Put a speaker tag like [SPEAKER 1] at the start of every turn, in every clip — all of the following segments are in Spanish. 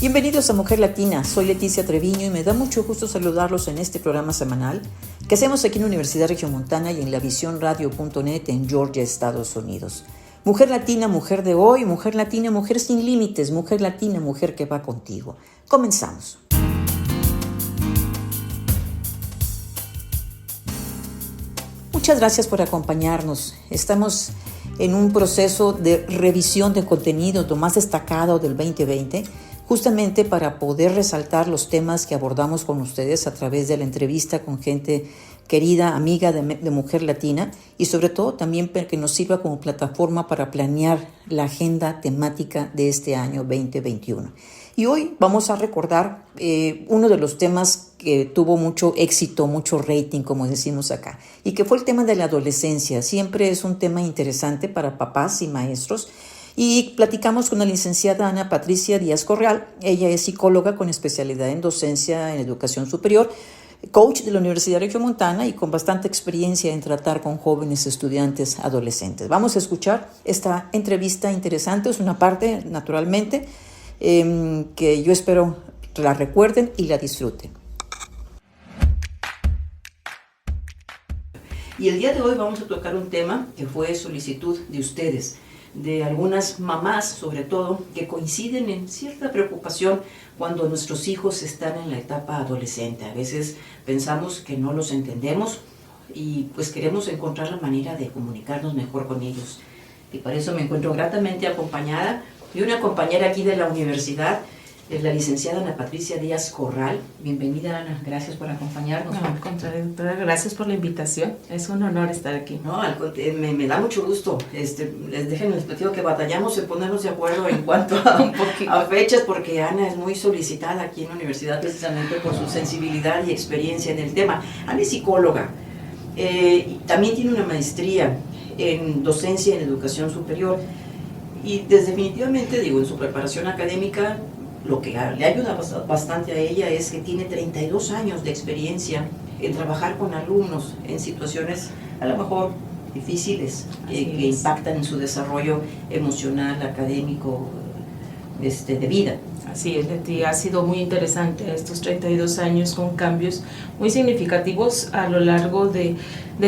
[SPEAKER 1] Bienvenidos a Mujer Latina, soy Leticia Treviño y me da mucho gusto saludarlos en este programa semanal que hacemos aquí en la Universidad Regiomontana y en lavisiónradio.net en Georgia, Estados Unidos. Mujer Latina, mujer de hoy, mujer latina, mujer sin límites, mujer latina, mujer que va contigo. Comenzamos. Muchas gracias por acompañarnos. Estamos en un proceso de revisión de contenido, lo más destacado del 2020, justamente para poder resaltar los temas que abordamos con ustedes a través de la entrevista con gente querida, amiga de Mujer Latina, y sobre todo también que nos sirva como plataforma para planear la agenda temática de este año 2021. Y hoy vamos a recordar uno de los temas que tuvo mucho éxito, mucho rating, como decimos acá, y que fue el tema de la adolescencia. Siempre es un tema interesante para papás y maestros. Y platicamos con la licenciada Ana Patricia Díaz Correal. Ella es psicóloga con especialidad en docencia en educación superior, coach de la Universidad Regiomontana y con bastante experiencia en tratar con jóvenes estudiantes adolescentes. Vamos a escuchar esta entrevista interesante. Es una parte, naturalmente, que yo espero la recuerden y la disfruten. Y el día de hoy vamos a tocar un tema que fue solicitud de ustedes, de algunas mamás sobre todo, que coinciden en cierta preocupación cuando nuestros hijos están en la etapa adolescente. A veces pensamos que no los entendemos y pues queremos encontrar la manera de comunicarnos mejor con ellos. Y para eso me encuentro gratamente acompañada de una compañera aquí de la universidad, la licenciada Ana Patricia Díaz Corral. Bienvenida, Ana, gracias por acompañarnos.
[SPEAKER 2] No, al contrario, doctora, gracias por la invitación, es un honor estar aquí.
[SPEAKER 1] No, me da mucho gusto. Les platico que batallamos en ponernos de acuerdo en cuanto a fechas, porque Ana es muy solicitada aquí en la universidad precisamente por su sensibilidad y experiencia en el tema. Ana es psicóloga, y también tiene una maestría en docencia en educación superior, y definitivamente, en su preparación académica, lo que le ayuda bastante a ella es que tiene 32 años de experiencia en trabajar con alumnos en situaciones a lo mejor difíciles, que impactan en su desarrollo emocional, académico, de vida.
[SPEAKER 2] Así es, Leti, ha sido muy interesante estos 32 años con cambios muy significativos a lo largo de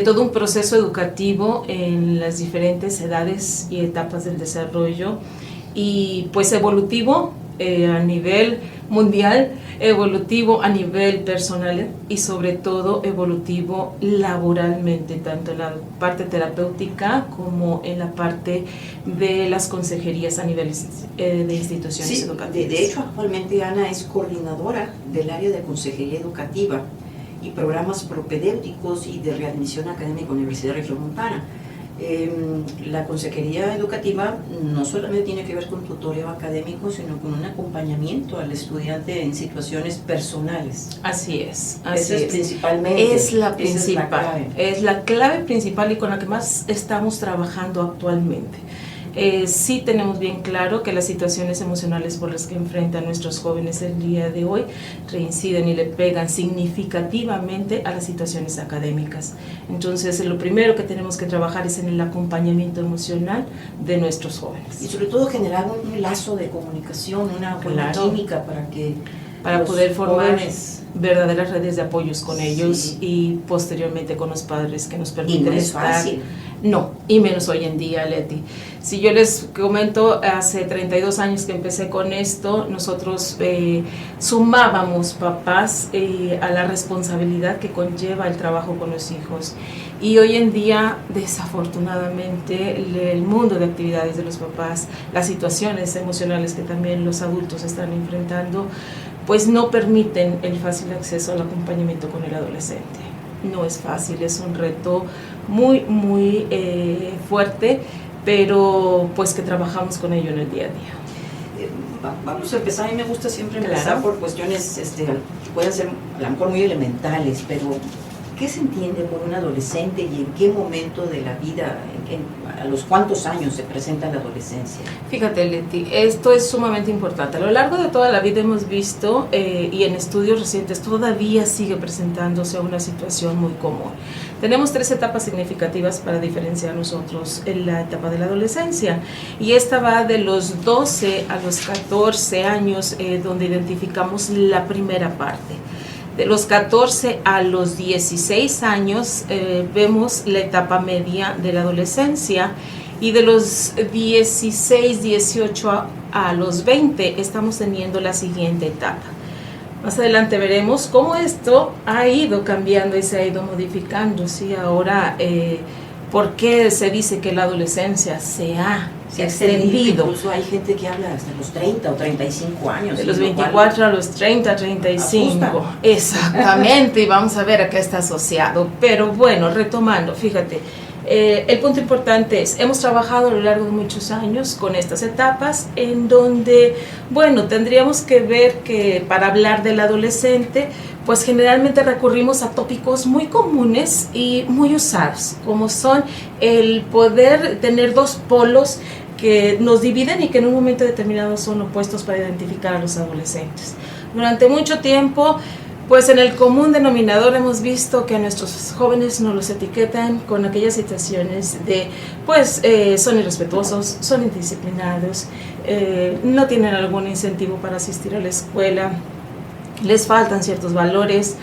[SPEAKER 2] todo un proceso educativo en las diferentes edades y etapas del desarrollo, y pues evolutivo a nivel mundial, evolutivo a nivel personal y sobre todo evolutivo laboralmente, tanto en la parte terapéutica como en la parte de las consejerías a nivel de instituciones educativas.
[SPEAKER 1] De hecho, actualmente Ana es coordinadora del área de consejería educativa y programas propedéuticos y de readmisión académica en la Universidad Regiomontana. La consejería educativa no solamente tiene que ver con tutoreo académico, sino con un acompañamiento al estudiante en situaciones personales.
[SPEAKER 2] Así es.
[SPEAKER 1] Esa es principalmente.
[SPEAKER 2] Es la principal. Es la clave principal y con la que más estamos trabajando actualmente. Sí tenemos bien claro que las situaciones emocionales por las que enfrentan nuestros jóvenes el día de hoy reinciden y le pegan significativamente a las situaciones académicas. Entonces, lo primero que tenemos que trabajar es en el acompañamiento emocional de nuestros jóvenes.
[SPEAKER 1] Y sobre todo generar un lazo de comunicación, una buena química
[SPEAKER 2] para poder formar verdaderas redes de apoyos con ellos y posteriormente con los padres que nos permiten
[SPEAKER 1] y no es
[SPEAKER 2] estar.
[SPEAKER 1] Fácil.
[SPEAKER 2] No, y menos hoy en día, Leti. Si yo les comento, hace 32 años que empecé con esto, nosotros sumábamos papás a la responsabilidad que conlleva el trabajo con los hijos. Y hoy en día, desafortunadamente, el mundo de actividades de los papás, las situaciones emocionales que también los adultos están enfrentando, pues no permiten el fácil acceso al acompañamiento con el adolescente. No es fácil, es un reto muy, muy fuerte, pero pues que trabajamos con ello en el día a día.
[SPEAKER 1] Vamos a empezar, a mí me gusta siempre empezar por cuestiones que pueden ser a lo mejor muy elementales, pero ¿qué se entiende por un adolescente y en qué momento de la vida, a los cuántos años se presenta la adolescencia?
[SPEAKER 2] Fíjate, Leti, esto es sumamente importante. A lo largo de toda la vida hemos visto, y en estudios recientes todavía sigue presentándose una situación muy común. Tenemos 3 etapas significativas para diferenciar nosotros en la etapa de la adolescencia, y esta va de los 12 a los 14 años, donde identificamos la primera parte. De los 14 a los 16 años vemos la etapa media de la adolescencia, y de los 16, 18 a los 20 estamos teniendo la siguiente etapa. Más adelante veremos cómo esto ha ido cambiando y se ha ido modificando, ¿sí? Ahora, ¿por qué se dice que la adolescencia se ha extendido?
[SPEAKER 3] Incluso hay gente que habla hasta los 30 o 35 años.
[SPEAKER 2] De los 24 a los 30, 35. Asusta. Exactamente, y vamos a ver a qué está asociado. Pero bueno, retomando, fíjate. El punto importante es, hemos trabajado a lo largo de muchos años con estas etapas, en donde, bueno, tendríamos que ver que para hablar del adolescente, pues generalmente recurrimos a tópicos muy comunes y muy usados, como son el poder tener 2 polos que nos dividen y que en un momento determinado son opuestos para identificar a los adolescentes. Durante mucho tiempo, pues en el común denominador hemos visto que a nuestros jóvenes nos los etiquetan con aquellas situaciones de, pues, son irrespetuosos, son indisciplinados, no tienen algún incentivo para asistir a la escuela, les faltan ciertos valores,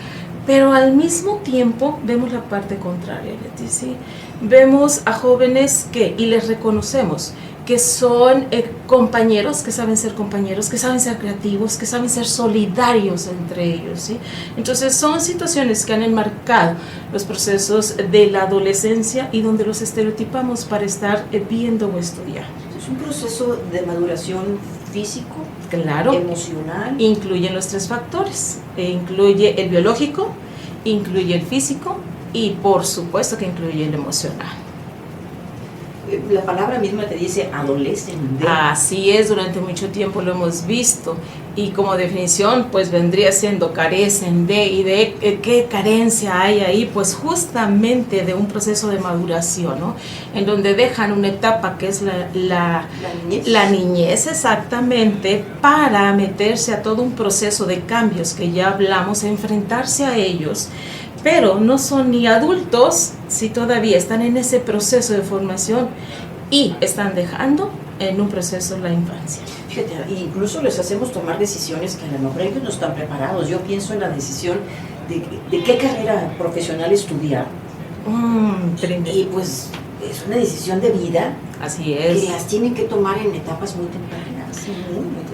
[SPEAKER 2] pero al mismo tiempo vemos la parte contraria, Leti, ¿sí? Vemos a jóvenes y les reconocemos, que son compañeros, que saben ser compañeros, que saben ser creativos, que saben ser solidarios entre ellos, ¿sí? Entonces son situaciones que han enmarcado los procesos de la adolescencia y donde los estereotipamos para estar viendo o estudiando.
[SPEAKER 3] Es un proceso de maduración físico,
[SPEAKER 2] claro,
[SPEAKER 3] emocional.
[SPEAKER 2] Incluyen los 3 factores, incluye el biológico, incluye el físico y por supuesto que incluye el emocional.
[SPEAKER 3] La palabra misma te dice adolescente.
[SPEAKER 2] Así es, durante mucho tiempo lo hemos visto, y como definición pues vendría siendo carecen de, y de qué carencia hay ahí, pues justamente de un proceso de maduración, ¿no? En donde dejan una etapa que es la niñez, exactamente, para meterse a todo un proceso de cambios que ya hablamos, enfrentarse a ellos. Pero no son ni adultos si todavía están en ese proceso de formación y están dejando en un proceso la infancia.
[SPEAKER 3] Fíjate, incluso les hacemos tomar decisiones que a lo mejor ellos no están preparados. Yo pienso en la decisión de qué carrera profesional estudiar. Y pues es una decisión de vida.
[SPEAKER 2] Así es.
[SPEAKER 3] Que las tienen que tomar en etapas muy tempranas, muy tempranas.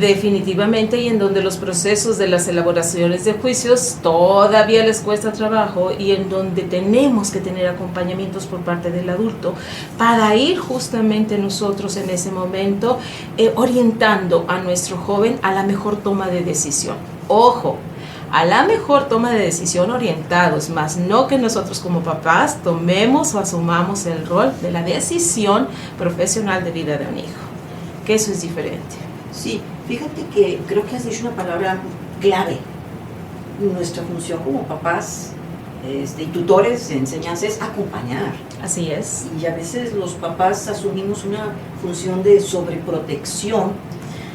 [SPEAKER 2] Definitivamente, y en donde los procesos de las elaboraciones de juicios todavía les cuesta trabajo, y en donde tenemos que tener acompañamientos por parte del adulto para ir justamente nosotros en ese momento orientando a nuestro joven a la mejor toma de decisión. Ojo, a la mejor toma de decisión orientados, más no que nosotros como papás tomemos o asumamos el rol de la decisión profesional de vida de un hijo, que eso es diferente.
[SPEAKER 3] Sí, fíjate que creo que has dicho una palabra clave. Nuestra función como papás y tutores de enseñanza es acompañar.
[SPEAKER 2] Así es.
[SPEAKER 3] Y a veces los papás asumimos una función de sobreprotección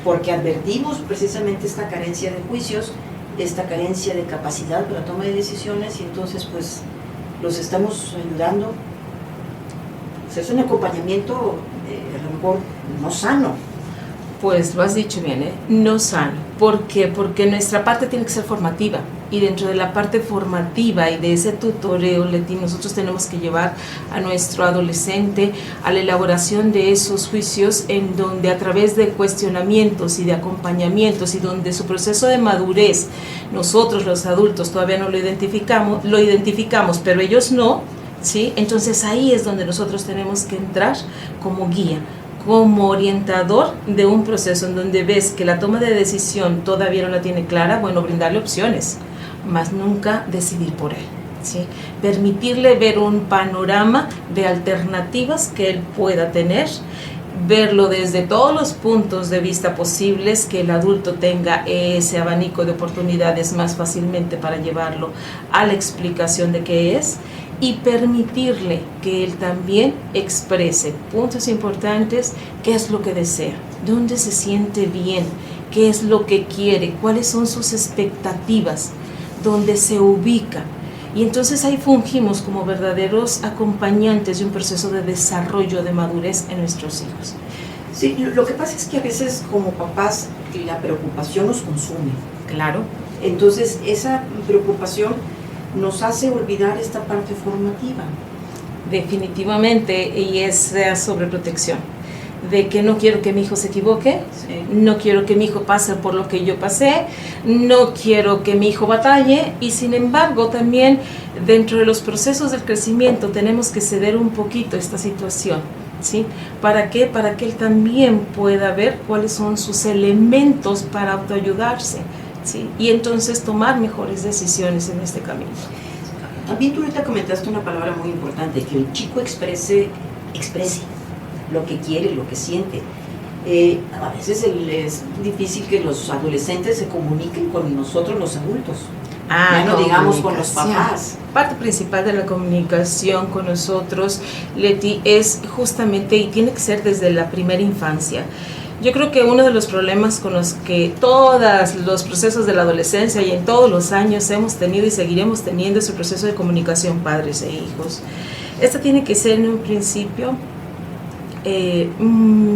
[SPEAKER 3] porque advertimos precisamente esta carencia de juicios, esta carencia de capacidad para la toma de decisiones, y entonces pues los estamos ayudando. O sea, es un acompañamiento a lo mejor no sano.
[SPEAKER 2] Pues lo has dicho bien, no sano. ¿Por qué? Porque nuestra parte tiene que ser formativa, y dentro de la parte formativa y de ese tutoreo, Leti, nosotros tenemos que llevar a nuestro adolescente a la elaboración de esos juicios, en donde a través de cuestionamientos y de acompañamientos, y donde su proceso de madurez, nosotros los adultos todavía no lo identificamos, pero ellos no, ¿sí? Entonces ahí es donde nosotros tenemos que entrar como guía, como orientador de un proceso en donde ves que la toma de decisión todavía no la tiene clara. Bueno, brindarle opciones, más nunca decidir por él, ¿sí? Permitirle ver un panorama de alternativas que él pueda tener, verlo desde todos los puntos de vista posibles, que el adulto tenga ese abanico de oportunidades más fácilmente para llevarlo a la explicación de qué es, y permitirle que él también exprese puntos importantes, qué es lo que desea, dónde se siente bien, qué es lo que quiere, cuáles son sus expectativas, dónde se ubica. Y entonces ahí fungimos como verdaderos acompañantes de un proceso de desarrollo, de madurez en nuestros hijos.
[SPEAKER 3] Sí, lo que pasa es que a veces como papás la preocupación nos consume.
[SPEAKER 2] Claro.
[SPEAKER 3] Entonces esa preocupación nos hace olvidar esta parte formativa.
[SPEAKER 2] Definitivamente, y es sobreprotección. De que no quiero que mi hijo se equivoque,
[SPEAKER 3] Sí.
[SPEAKER 2] no quiero que mi hijo pase por lo que yo pasé, no quiero que mi hijo batalle, y sin embargo también dentro de los procesos del crecimiento tenemos que ceder un poquito esta situación, ¿sí? ¿Para qué? Para que él también pueda ver cuáles son sus elementos para autoayudarse, ¿sí? Y entonces tomar mejores decisiones en este camino.
[SPEAKER 3] También tú ahorita comentaste una palabra muy importante, que el chico exprese lo que quiere, lo que siente. A veces es difícil que los adolescentes se comuniquen con nosotros los adultos. Ya no digamos con los papás.
[SPEAKER 2] Parte principal de la comunicación con nosotros, Leti, es justamente, y tiene que ser desde la primera infancia. Yo creo que uno de los problemas con los que todos los procesos de la adolescencia y en todos los años hemos tenido y seguiremos teniendo es el proceso de comunicación padres e hijos. Esta tiene que ser en un principio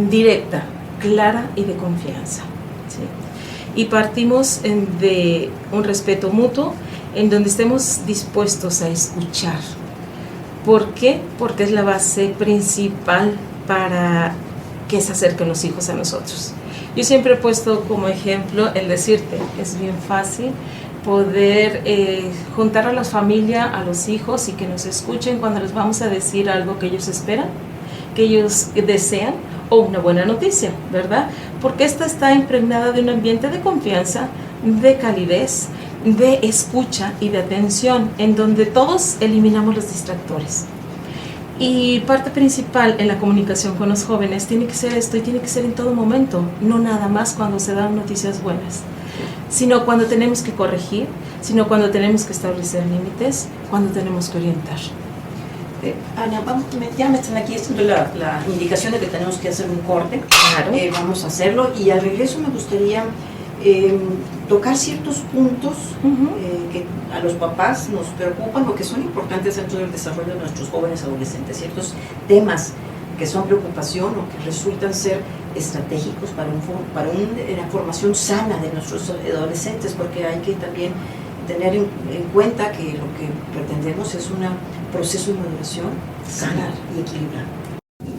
[SPEAKER 2] directa, clara y de confianza, ¿sí? Y partimos de un respeto mutuo en donde estemos dispuestos a escuchar. ¿Por qué? Porque es la base principal para que se acerquen los hijos a nosotros. Yo siempre he puesto como ejemplo el decirte, es bien fácil poder juntar a la familia, a los hijos y que nos escuchen cuando les vamos a decir algo que ellos esperan, que ellos desean, o una buena noticia, ¿verdad? Porque esta está impregnada de un ambiente de confianza, de calidez, de escucha y de atención, en donde todos eliminamos los distractores. Y parte principal en la comunicación con los jóvenes tiene que ser esto, y tiene que ser en todo momento, no nada más cuando se dan noticias buenas, sino cuando tenemos que corregir, sino cuando tenemos que establecer límites, cuando tenemos que orientar.
[SPEAKER 3] Ana, ya me están aquí haciendo la indicación de que tenemos que hacer un corte.
[SPEAKER 2] Claro.
[SPEAKER 3] Vamos a hacerlo, y al regreso me gustaría tocar ciertos puntos que a los papás nos preocupan o que son importantes dentro del desarrollo de nuestros jóvenes adolescentes, ciertos temas que son preocupación o que resultan ser estratégicos para una formación sana de nuestros adolescentes, porque hay que también tener en cuenta que lo que pretendemos es un proceso de maduración sana y equilibrado.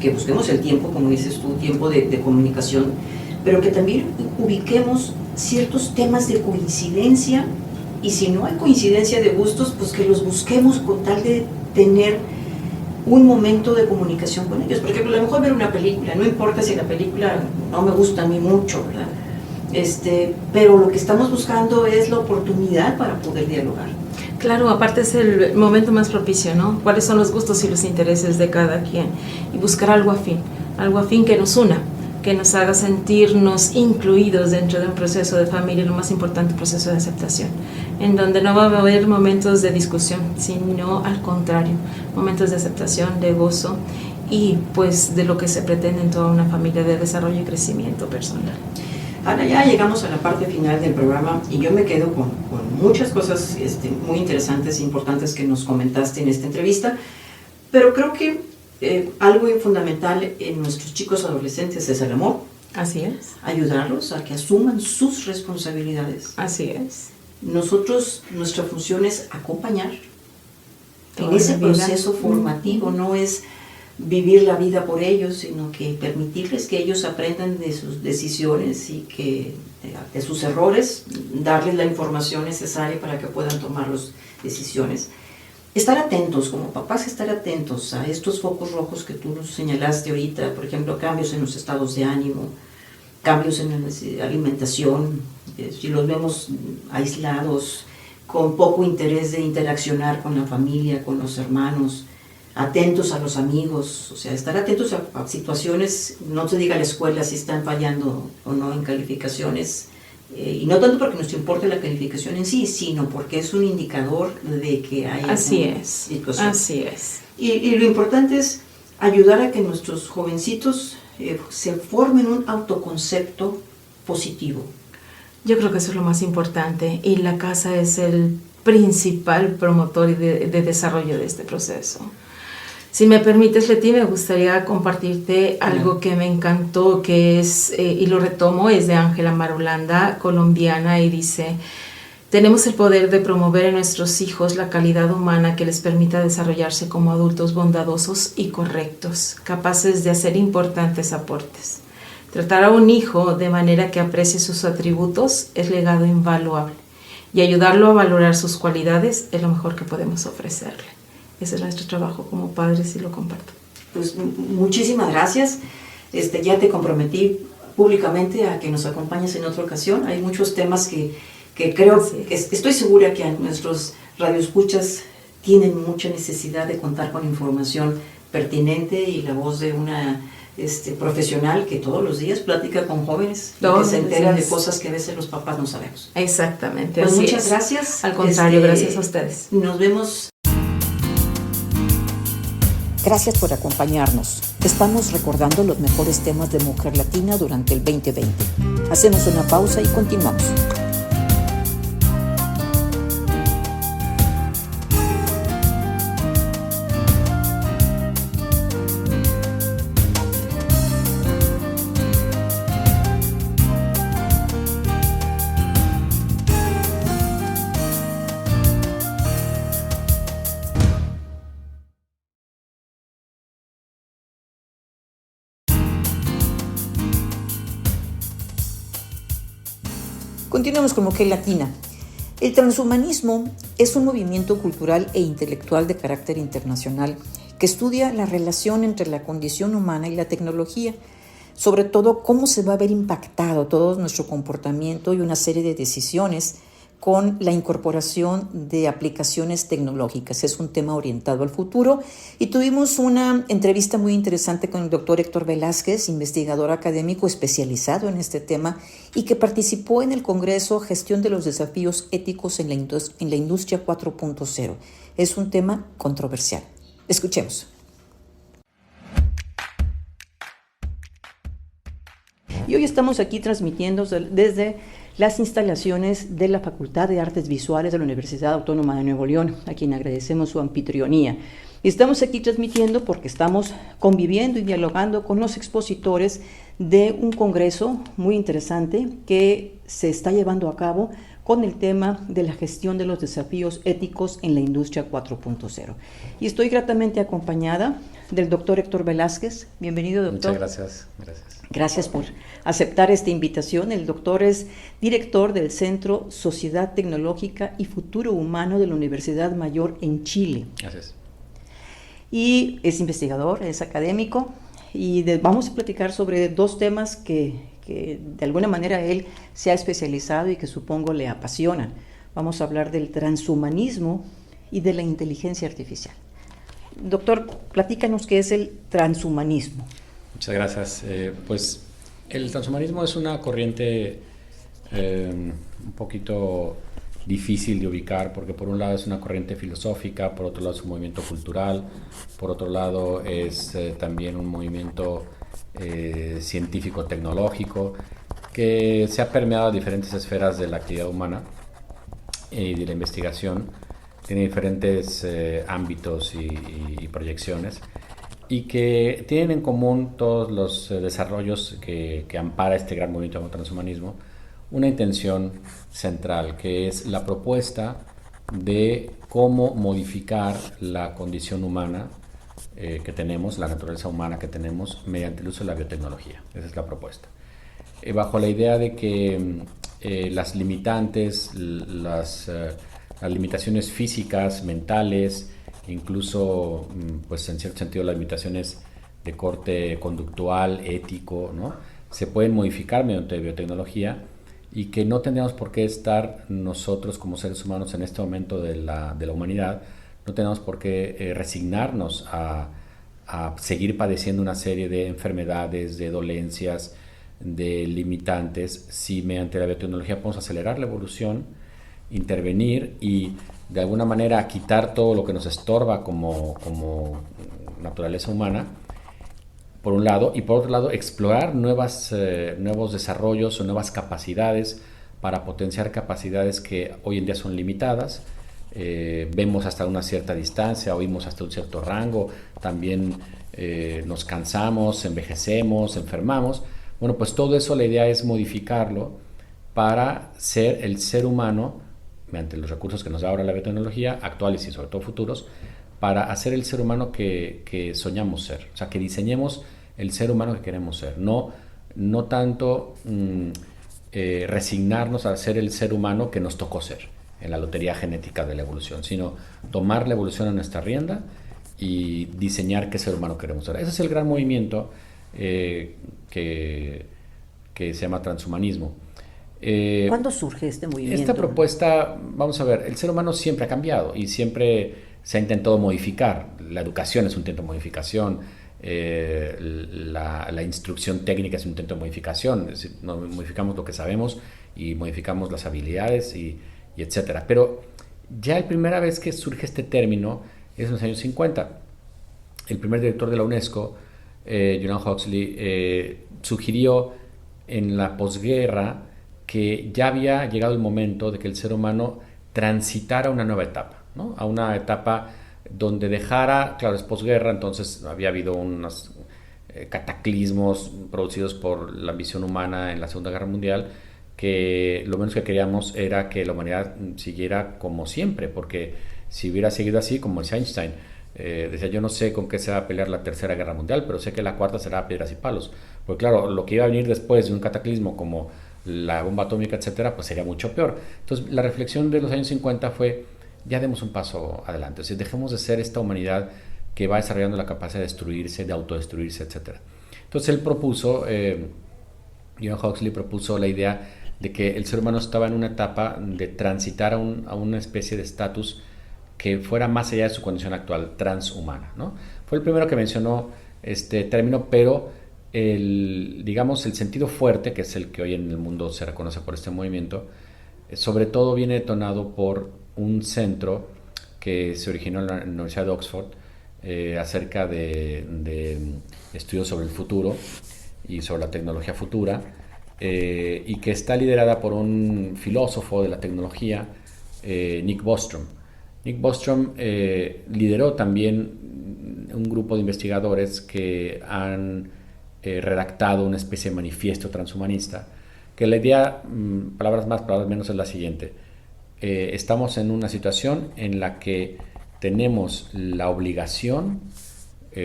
[SPEAKER 3] Que busquemos el tiempo, como dices tú, tiempo de comunicación, pero que también ubiquemos ciertos temas de coincidencia, y si no hay coincidencia de gustos, pues que los busquemos con tal de tener un momento de comunicación con ellos. Porque a lo mejor ver una película, no importa si la película no me gusta a mí mucho, ¿verdad? Pero lo que estamos buscando es la oportunidad para poder dialogar.
[SPEAKER 2] Claro, aparte es el momento más propicio, ¿no? ¿Cuáles son los gustos y los intereses de cada quien? Y buscar algo afín que nos una, que nos haga sentirnos incluidos dentro de un proceso de familia, lo más importante, proceso de aceptación, en donde no va a haber momentos de discusión, sino al contrario, momentos de aceptación, de gozo y pues de lo que se pretende en toda una familia de desarrollo y crecimiento personal.
[SPEAKER 3] Ana, ya llegamos a la parte final del programa y yo me quedo con muchas cosas muy interesantes e importantes que nos comentaste en esta entrevista, pero creo que algo fundamental en nuestros chicos adolescentes es el amor.
[SPEAKER 2] Así es.
[SPEAKER 3] Ayudarlos a que asuman sus responsabilidades.
[SPEAKER 2] Así es.
[SPEAKER 3] Nosotros, nuestra función es acompañar
[SPEAKER 2] Toda
[SPEAKER 3] en ese
[SPEAKER 2] la vida.
[SPEAKER 3] proceso formativo, no es vivir la vida por ellos, sino que permitirles que ellos aprendan de sus decisiones y que de sus errores, darles la información necesaria para que puedan tomar las decisiones. Estar atentos, como papás, estar atentos a estos focos rojos que tú nos señalaste ahorita, por ejemplo, cambios en los estados de ánimo, cambios en la alimentación, si los vemos aislados, con poco interés de interaccionar con la familia, con los hermanos, atentos a los amigos, o sea, estar atentos a situaciones, no se diga la escuela si están fallando o no en calificaciones, y no tanto porque nos importe la calificación en sí, sino porque es un indicador de que hay
[SPEAKER 2] Así
[SPEAKER 3] alguna
[SPEAKER 2] es.
[SPEAKER 3] situación.
[SPEAKER 2] Así es.
[SPEAKER 3] Y lo importante es ayudar a que nuestros jovencitos se formen un autoconcepto positivo.
[SPEAKER 2] Yo creo que eso es lo más importante y la casa es el principal promotor de desarrollo de este proceso. Si me permites, Leti, me gustaría compartirte algo que me encantó, que es, y lo retomo, es de Ángela Marulanda, colombiana, y dice: tenemos el poder de promover en nuestros hijos la calidad humana que les permita desarrollarse como adultos bondadosos y correctos, capaces de hacer importantes aportes. Tratar a un hijo de manera que aprecie sus atributos es legado invaluable, y ayudarlo a valorar sus cualidades es lo mejor que podemos ofrecerle. Ese es nuestro trabajo como padres y lo comparto.
[SPEAKER 3] Pues muchísimas gracias. Ya te comprometí públicamente a que nos acompañes en otra ocasión. Hay muchos temas que creo, estoy segura que a nuestros radioescuchas tienen mucha necesidad de contar con información pertinente y la voz de una profesional que todos los días platica con jóvenes y que se entera de cosas que a veces los papás no sabemos.
[SPEAKER 2] Exactamente.
[SPEAKER 3] Pues muchas gracias.
[SPEAKER 2] Al contrario, gracias a ustedes.
[SPEAKER 3] Nos vemos.
[SPEAKER 1] Gracias por acompañarnos. Estamos recordando los mejores temas de Mujer Latina durante el 2020. Hacemos una pausa y continuamos. Continuamos con Mujer Latina. El transhumanismo es un movimiento cultural e intelectual de carácter internacional que estudia la relación entre la condición humana y la tecnología, sobre todo cómo se va a ver impactado todo nuestro comportamiento y una serie de decisiones con la incorporación de aplicaciones tecnológicas. Es un tema orientado al futuro y tuvimos una entrevista muy interesante con el doctor Héctor Velázquez, investigador académico especializado en este tema y que participó en el Congreso Gestión de los Desafíos Éticos en la Industria 4.0. Es un tema controversial. Escuchemos. Y hoy estamos aquí transmitiendo desde las instalaciones de la Facultad de Artes Visuales de la Universidad Autónoma de Nuevo León, a quien agradecemos su anfitrionía. Y estamos aquí transmitiendo porque estamos conviviendo y dialogando con los expositores de un congreso muy interesante que se está llevando a cabo con el tema de la gestión de los desafíos éticos en la industria 4.0. Y estoy gratamente acompañada del doctor Héctor Velázquez. Bienvenido, doctor.
[SPEAKER 4] Muchas gracias.
[SPEAKER 1] Gracias por aceptar esta invitación. El doctor es director del Centro Sociedad Tecnológica y Futuro Humano de la Universidad Mayor en Chile.
[SPEAKER 4] Gracias.
[SPEAKER 1] Y es investigador, es académico, y vamos a platicar sobre dos temas que de alguna manera él se ha especializado y que supongo le apasionan. Vamos a hablar del transhumanismo y de la inteligencia artificial. Doctor, platícanos qué es el transhumanismo.
[SPEAKER 4] Muchas gracias. Pues el transhumanismo es una corriente un poquito difícil de ubicar porque por un lado es una corriente filosófica, por otro lado es un movimiento cultural, por otro lado es también un movimiento científico-tecnológico que se ha permeado a diferentes esferas de la actividad humana y de la investigación. Tiene diferentes ámbitos y proyecciones y que tienen en común todos los desarrollos que ampara este gran movimiento de transhumanismo una intención central, que es la propuesta de cómo modificar la condición humana que tenemos, la naturaleza humana que tenemos, mediante el uso de la biotecnología. Esa es la propuesta. Bajo la idea de que las limitantes, las limitaciones físicas, mentales, incluso, pues en cierto sentido, las limitaciones de corte conductual, ético, ¿no?, se pueden modificar mediante biotecnología y que no tendríamos por qué estar nosotros como seres humanos en este momento de la humanidad, no tenemos por qué resignarnos a seguir padeciendo una serie de enfermedades, de dolencias, de limitantes, si mediante la biotecnología podemos acelerar la evolución, intervenir y de alguna manera quitar todo lo que nos estorba como naturaleza humana, por un lado, y por otro lado explorar nuevos desarrollos o nuevas capacidades para potenciar capacidades que hoy en día son limitadas, vemos hasta una cierta distancia, oímos hasta un cierto rango, también nos cansamos, envejecemos, enfermamos. Bueno, pues todo eso la idea es modificarlo para ser el ser humano, mediante los recursos que nos da ahora la biotecnología, actuales y sobre todo futuros, para hacer el ser humano que soñamos ser. O sea, que diseñemos el ser humano que queremos ser. No tanto resignarnos a ser el ser humano que nos tocó ser en la lotería genética de la evolución, sino tomar la evolución a nuestra rienda y diseñar qué ser humano queremos ser. Ese es el gran movimiento que se llama transhumanismo.
[SPEAKER 1] ¿Cuándo surge este movimiento?
[SPEAKER 4] Esta propuesta, vamos a ver, el ser humano siempre ha cambiado y siempre se ha intentado modificar. La educación es un intento de modificación, la instrucción técnica es un intento de modificación, es decir, modificamos lo que sabemos y modificamos las habilidades y etcétera. Pero ya la primera vez que surge este término es en los años 50. El primer director de la UNESCO, Julian Huxley, sugirió en la posguerra que ya había llegado el momento de que el ser humano transitara una nueva etapa, ¿no? A una etapa donde dejara, claro, es posguerra, entonces había habido unos cataclismos producidos por la ambición humana en la Segunda Guerra Mundial, que lo menos que queríamos era que la humanidad siguiera como siempre, porque si hubiera seguido así, como decía Einstein, decía, yo no sé con qué se va a pelear la Tercera Guerra Mundial, pero sé que la cuarta será a piedras y palos. Porque claro, lo que iba a venir después de un cataclismo como la bomba atómica, etcétera, pues sería mucho peor. Entonces, la reflexión de los años 50 fue, ya demos un paso adelante, o sea, dejemos de ser esta humanidad que va desarrollando la capacidad de destruirse, de autodestruirse, etcétera. Entonces, él propuso, John Huxley propuso la idea de que el ser humano estaba en una etapa de transitar a una especie de estatus que fuera más allá de su condición actual, transhumana, ¿no? Fue el primero que mencionó este término, pero digamos, el sentido fuerte, que es el que hoy en el mundo se reconoce por este movimiento, sobre todo viene detonado por un centro que se originó en la Universidad de Oxford acerca de estudios sobre el futuro y sobre la tecnología futura, y que está liderada por un filósofo de la tecnología, Nick Bostrom. Nick Bostrom lideró también un grupo de investigadores que han redactado una especie de manifiesto transhumanista, que la idea, palabras más, palabras menos, es la siguiente. Estamos en una situación en la que tenemos la obligación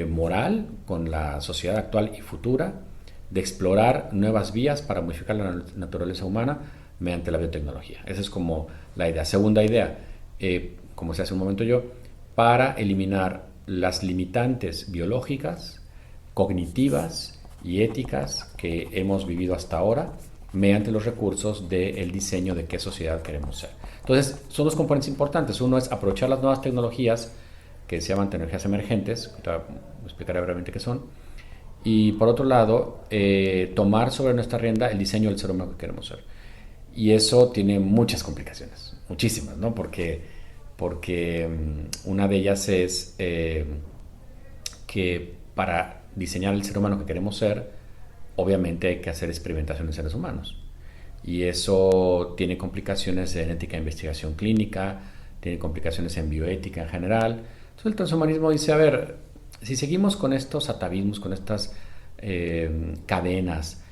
[SPEAKER 4] moral con la sociedad actual y futura de explorar nuevas vías para modificar la naturaleza humana mediante la biotecnología. Esa es como la idea. Segunda idea, como se hace un momento yo, para eliminar las limitantes biológicas, cognitivas y éticas que hemos vivido hasta ahora mediante los recursos del diseño de qué sociedad queremos ser. Entonces, son dos componentes importantes. Uno es aprovechar las nuevas tecnologías que se llaman tecnologías emergentes, explicaré brevemente qué son, y por otro lado, tomar sobre nuestra rienda el diseño del ser humano que queremos ser. Y eso tiene muchas complicaciones, muchísimas, ¿no? Porque una de ellas es que para diseñar el ser humano que queremos ser, obviamente hay que hacer experimentación en seres humanos. Y eso tiene complicaciones en ética de investigación clínica, tiene complicaciones en bioética en general. Entonces el transhumanismo dice, a ver, si seguimos con estos atavismos, con estas cadenas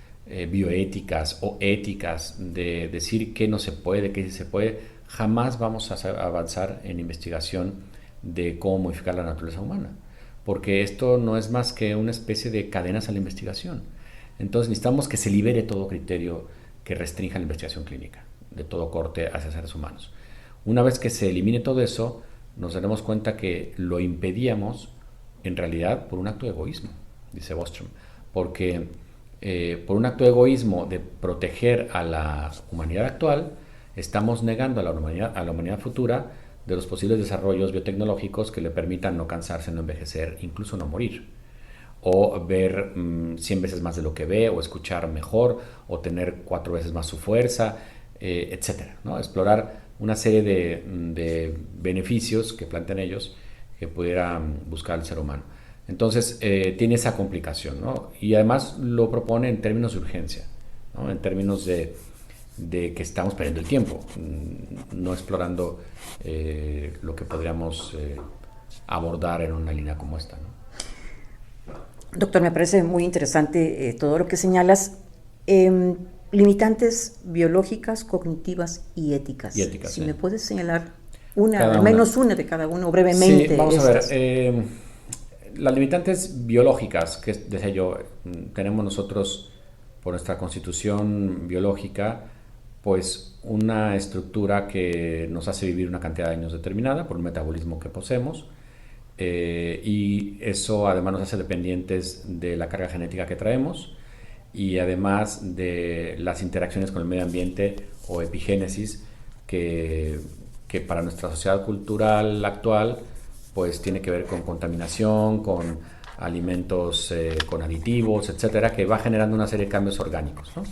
[SPEAKER 4] bioéticas o éticas de decir qué no se puede, qué sí se puede, jamás vamos a avanzar en investigación de cómo modificar la naturaleza humana. Porque esto no es más que una especie de cadenas a la investigación. Entonces necesitamos que se libere todo criterio que restrinja la investigación clínica, de todo corte hacia seres humanos. Una vez que se elimine todo eso, nos daremos cuenta que lo impedíamos en realidad por un acto de egoísmo, dice Bostrom, porque por un acto de egoísmo de proteger a la humanidad actual, estamos negando a la humanidad futura de los posibles desarrollos biotecnológicos que le permitan no cansarse, no envejecer, incluso no morir, o ver 100 veces más de lo que ve, o escuchar mejor, o tener 4 veces más su fuerza, etcétera, ¿no? Explorar una serie de beneficios que plantean ellos que pudiera buscar el ser humano. Entonces tiene esa complicación, ¿no? Y además lo propone en términos de urgencia, ¿no? En términos de de que estamos perdiendo el tiempo, no explorando lo que podríamos abordar en una línea como esta, ¿no?
[SPEAKER 1] Doctor, me parece muy interesante todo lo que señalas. Limitantes biológicas, cognitivas y éticas. Si me puedes señalar al menos una de cada uno, brevemente.
[SPEAKER 4] Sí, vamos a ver. Las limitantes biológicas, que decía yo, tenemos nosotros por nuestra constitución biológica, pues una estructura que nos hace vivir una cantidad de años determinada por un metabolismo que poseemos, y eso además nos hace dependientes de la carga genética que traemos y además de las interacciones con el medio ambiente o epigénesis que para nuestra sociedad cultural actual pues tiene que ver con contaminación, con alimentos con aditivos, etcétera, que va generando una serie de cambios orgánicos, ¿no?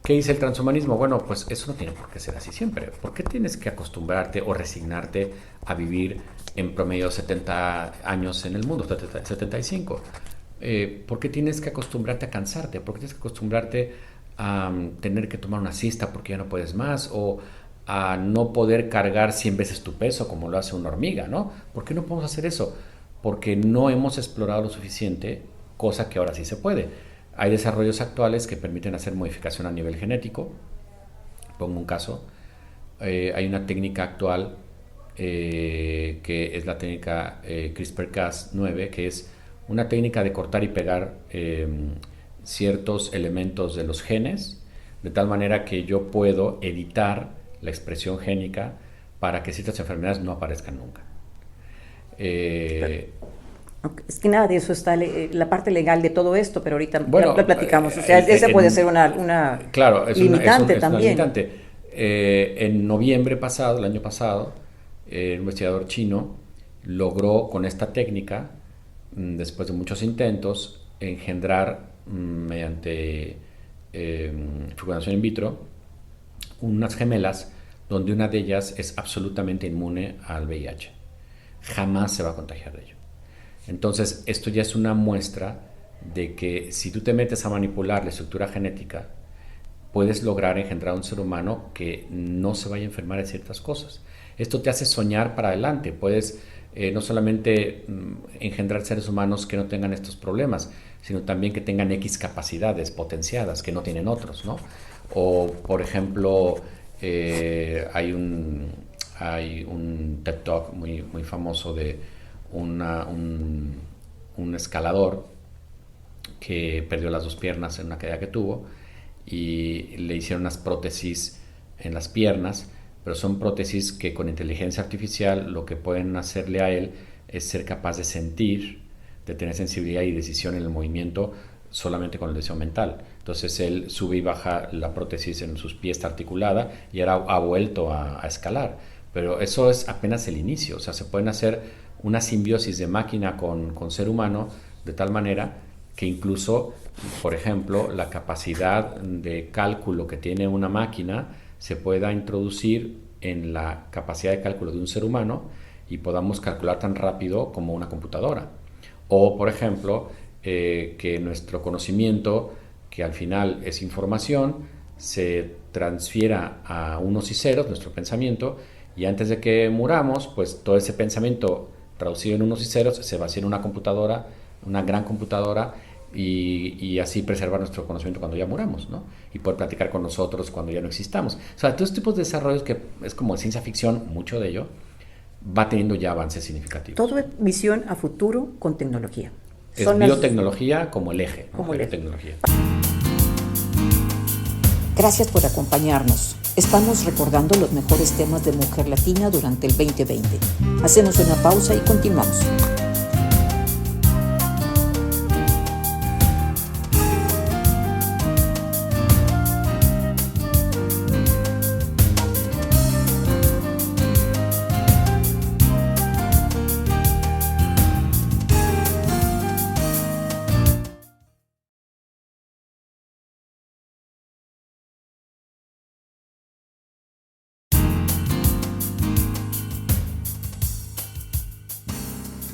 [SPEAKER 4] ¿Qué dice el transhumanismo? Bueno, pues eso no tiene por qué ser así siempre. ¿Por qué tienes que acostumbrarte o resignarte a vivir en promedio 70 años en el mundo, 75? ¿Por qué tienes que acostumbrarte a cansarte? ¿Por qué tienes que acostumbrarte a tener que tomar una siesta porque ya no puedes más? O a no poder cargar 100 veces tu peso como lo hace una hormiga, ¿no? ¿Por qué no podemos hacer eso? Porque no hemos explorado lo suficiente, cosa que ahora sí se puede. Hay desarrollos actuales que permiten hacer modificación a nivel genético. Pongo un caso. Hay una técnica actual que es la técnica CRISPR-Cas9, que es una técnica de cortar y pegar ciertos elementos de los genes, de tal manera que yo puedo editar la expresión génica para que ciertas enfermedades no aparezcan nunca.
[SPEAKER 1] Es que nada de eso está la parte legal de todo esto, pero ahorita la platicamos. O sea, esa puede ser una
[SPEAKER 4] claro,
[SPEAKER 1] limitante también.
[SPEAKER 4] Una limitante. En noviembre pasado, el año pasado, un investigador chino logró con esta técnica, después de muchos intentos, engendrar mediante fecundación in vitro unas gemelas donde una de ellas es absolutamente inmune al VIH. Jamás se va a contagiar de ello. Entonces, esto ya es una muestra de que si tú te metes a manipular la estructura genética, puedes lograr engendrar un ser humano que no se vaya a enfermar de ciertas cosas. Esto te hace soñar para adelante. Puedes no solamente engendrar seres humanos que no tengan estos problemas, sino también que tengan X capacidades potenciadas que no tienen otros, ¿no? O, por ejemplo, hay un TED Talk muy famoso de un escalador que perdió las dos piernas en una caída que tuvo y le hicieron unas prótesis en las piernas, pero son prótesis que con inteligencia artificial lo que pueden hacerle a él es ser capaz de sentir, de tener sensibilidad y decisión en el movimiento solamente con el deseo mental. Entonces él sube y baja la prótesis en sus pies, está articulada y ahora ha vuelto a escalar. Pero eso es apenas el inicio, o sea, se pueden hacer una simbiosis de máquina con ser humano de tal manera que incluso, por ejemplo, la capacidad de cálculo que tiene una máquina se pueda introducir en la capacidad de cálculo de un ser humano y podamos calcular tan rápido como una computadora. O, por ejemplo, que nuestro conocimiento, que al final es información, se transfiera a unos y ceros, nuestro pensamiento, y antes de que muramos, pues todo ese pensamiento traducido en unos y ceros se vacía en una computadora, una gran computadora, y así preservar nuestro conocimiento cuando ya muramos, ¿no? Y poder platicar con nosotros cuando ya no existamos. O sea, todos estos tipos de desarrollos que es como ciencia ficción, mucho de ello, va teniendo ya avances significativos.
[SPEAKER 1] Todo es visión a futuro con tecnología.
[SPEAKER 4] Es biotecnología como el eje, ¿no? Como biotecnología.
[SPEAKER 1] Gracias por acompañarnos. Estamos recordando los mejores temas de Mujer Latina durante el 2020. Hacemos una pausa y continuamos.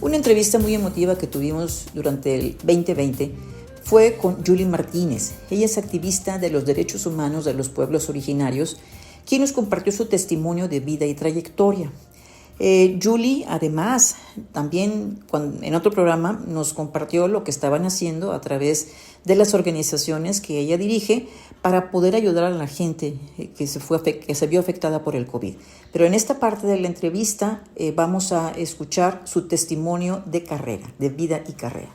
[SPEAKER 1] Una entrevista muy emotiva que tuvimos durante el 2020 fue con Julie Martínez. Ella es activista de los derechos humanos de los pueblos originarios, quien nos compartió su testimonio de vida y trayectoria. Julie, además, también en otro programa nos compartió lo que estaban haciendo a través de las organizaciones que ella dirige para poder ayudar a la gente que se vio afectada por el COVID. Pero en esta parte de la entrevista vamos a escuchar su testimonio de carrera, de vida y carrera.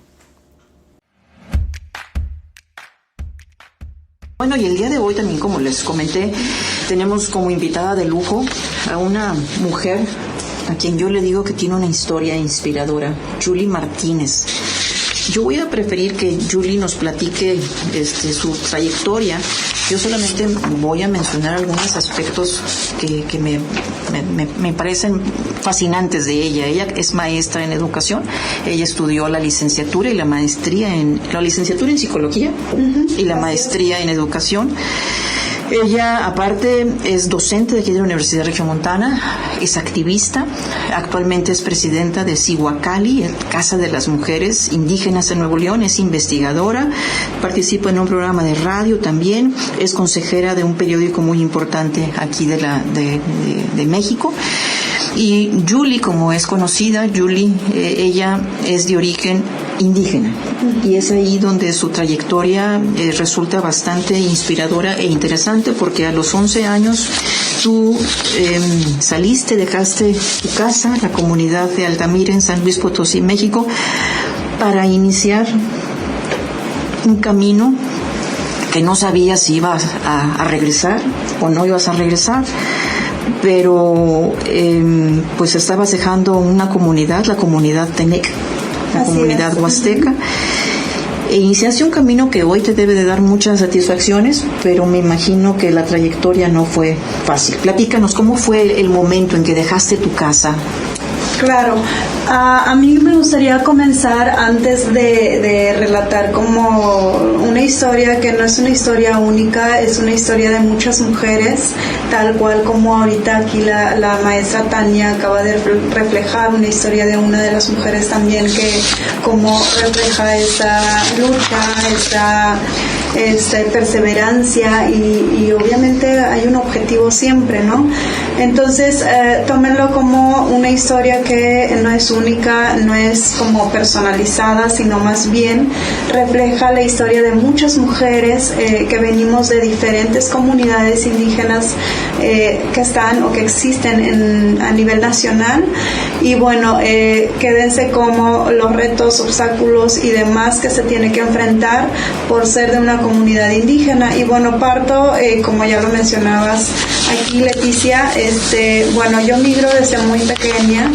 [SPEAKER 3] Bueno, y el día de hoy también, como les comenté, tenemos como invitada de lujo a una mujer a quien yo le digo que tiene una historia inspiradora, Julie Martínez. Yo voy a preferir que Julie nos platique su trayectoria. Yo solamente voy a mencionar algunos aspectos que me parecen fascinantes de ella. Ella es maestra en educación. Ella estudió la licenciatura y la licenciatura en psicología y la maestría en educación. Ella, aparte, es docente de aquí de la Universidad Regiomontana, es activista, actualmente es presidenta de Cihuacali, Casa de las Mujeres Indígenas de Nuevo León, es investigadora, participa en un programa de radio también, es consejera de un periódico muy importante aquí de México. Y Julie, como es conocida, ella es de origen indígena y es ahí donde su trayectoria resulta bastante inspiradora e interesante, porque a los 11 años tú dejaste tu casa, la comunidad de Altamira en San Luis Potosí, México, para iniciar un camino que no sabías si ibas a regresar o no ibas a regresar. Pero pues estabas dejando una comunidad, la comunidad Tenec, la comunidad huasteca, e iniciaste un camino que hoy te debe de dar muchas satisfacciones, pero me imagino que la trayectoria no fue fácil. Platícanos, ¿cómo fue el momento en que dejaste tu casa?
[SPEAKER 5] Claro, a mí me gustaría comenzar antes de relatar como una historia que no es una historia única, es una historia de muchas mujeres, tal cual como ahorita aquí la maestra Tania acaba de reflejar una historia de una de las mujeres también que como refleja esta lucha, esta perseverancia y obviamente hay un objetivo siempre, ¿no? Entonces, tómenlo como una historia que no es única, no es como personalizada, sino más bien refleja la historia de muchas mujeres que venimos de diferentes comunidades indígenas que están o que existen a nivel nacional. Y bueno, quédense como los retos, obstáculos y demás que se tiene que enfrentar por ser de una comunidad indígena. Y bueno, parto, como ya lo mencionabas aquí, Leticia, bueno, yo migro desde muy pequeña,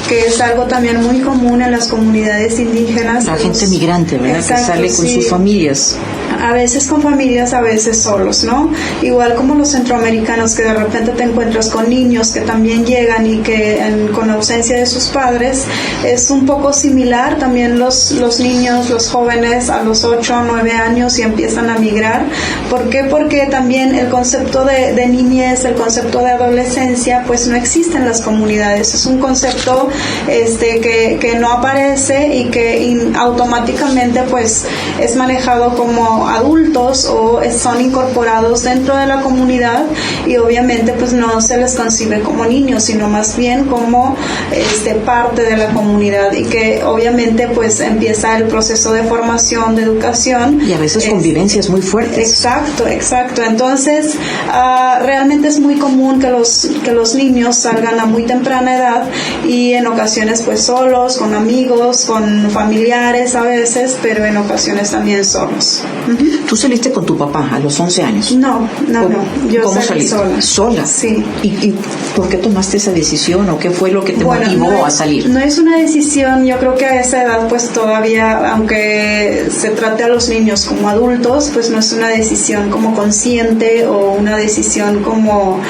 [SPEAKER 5] que es algo también muy común en las comunidades indígenas.
[SPEAKER 3] La gente migrante, ¿verdad? Exacto, que sale con sus familias.
[SPEAKER 5] A veces con familias, a veces solos, ¿no? Igual como los centroamericanos, que de repente te encuentras con niños que también llegan y que con ausencia de sus padres, es un poco similar. También los niños, los jóvenes a los 8 o 9 años y empiezan a migrar. ¿Por qué? Porque también el concepto de niñez, el concepto de adolescencia, pues no existe en las comunidades. Es un concepto que no aparece y que automáticamente pues es manejado como adultos o son incorporados dentro de la comunidad y obviamente pues no se les concibe como niños, sino más bien como parte de la comunidad, y que obviamente pues empieza el proceso de formación, de educación
[SPEAKER 3] y a veces convivencias muy fuertes.
[SPEAKER 5] Exacto. Entonces realmente es muy común que los niños salgan a muy temprana edad y en ocasiones pues solos, con amigos, con familiares a veces, pero en ocasiones también solos.
[SPEAKER 3] ¿Tú saliste con tu papá a los 11 años?
[SPEAKER 5] No. Yo salí sola.
[SPEAKER 3] ¿Sola?
[SPEAKER 5] Sí.
[SPEAKER 3] ¿Y por qué tomaste esa decisión o qué fue lo que te motivó a salir?
[SPEAKER 5] No es una decisión, yo creo que a esa edad pues todavía, aunque se trate a los niños como adultos, pues no es una decisión como consciente o una decisión como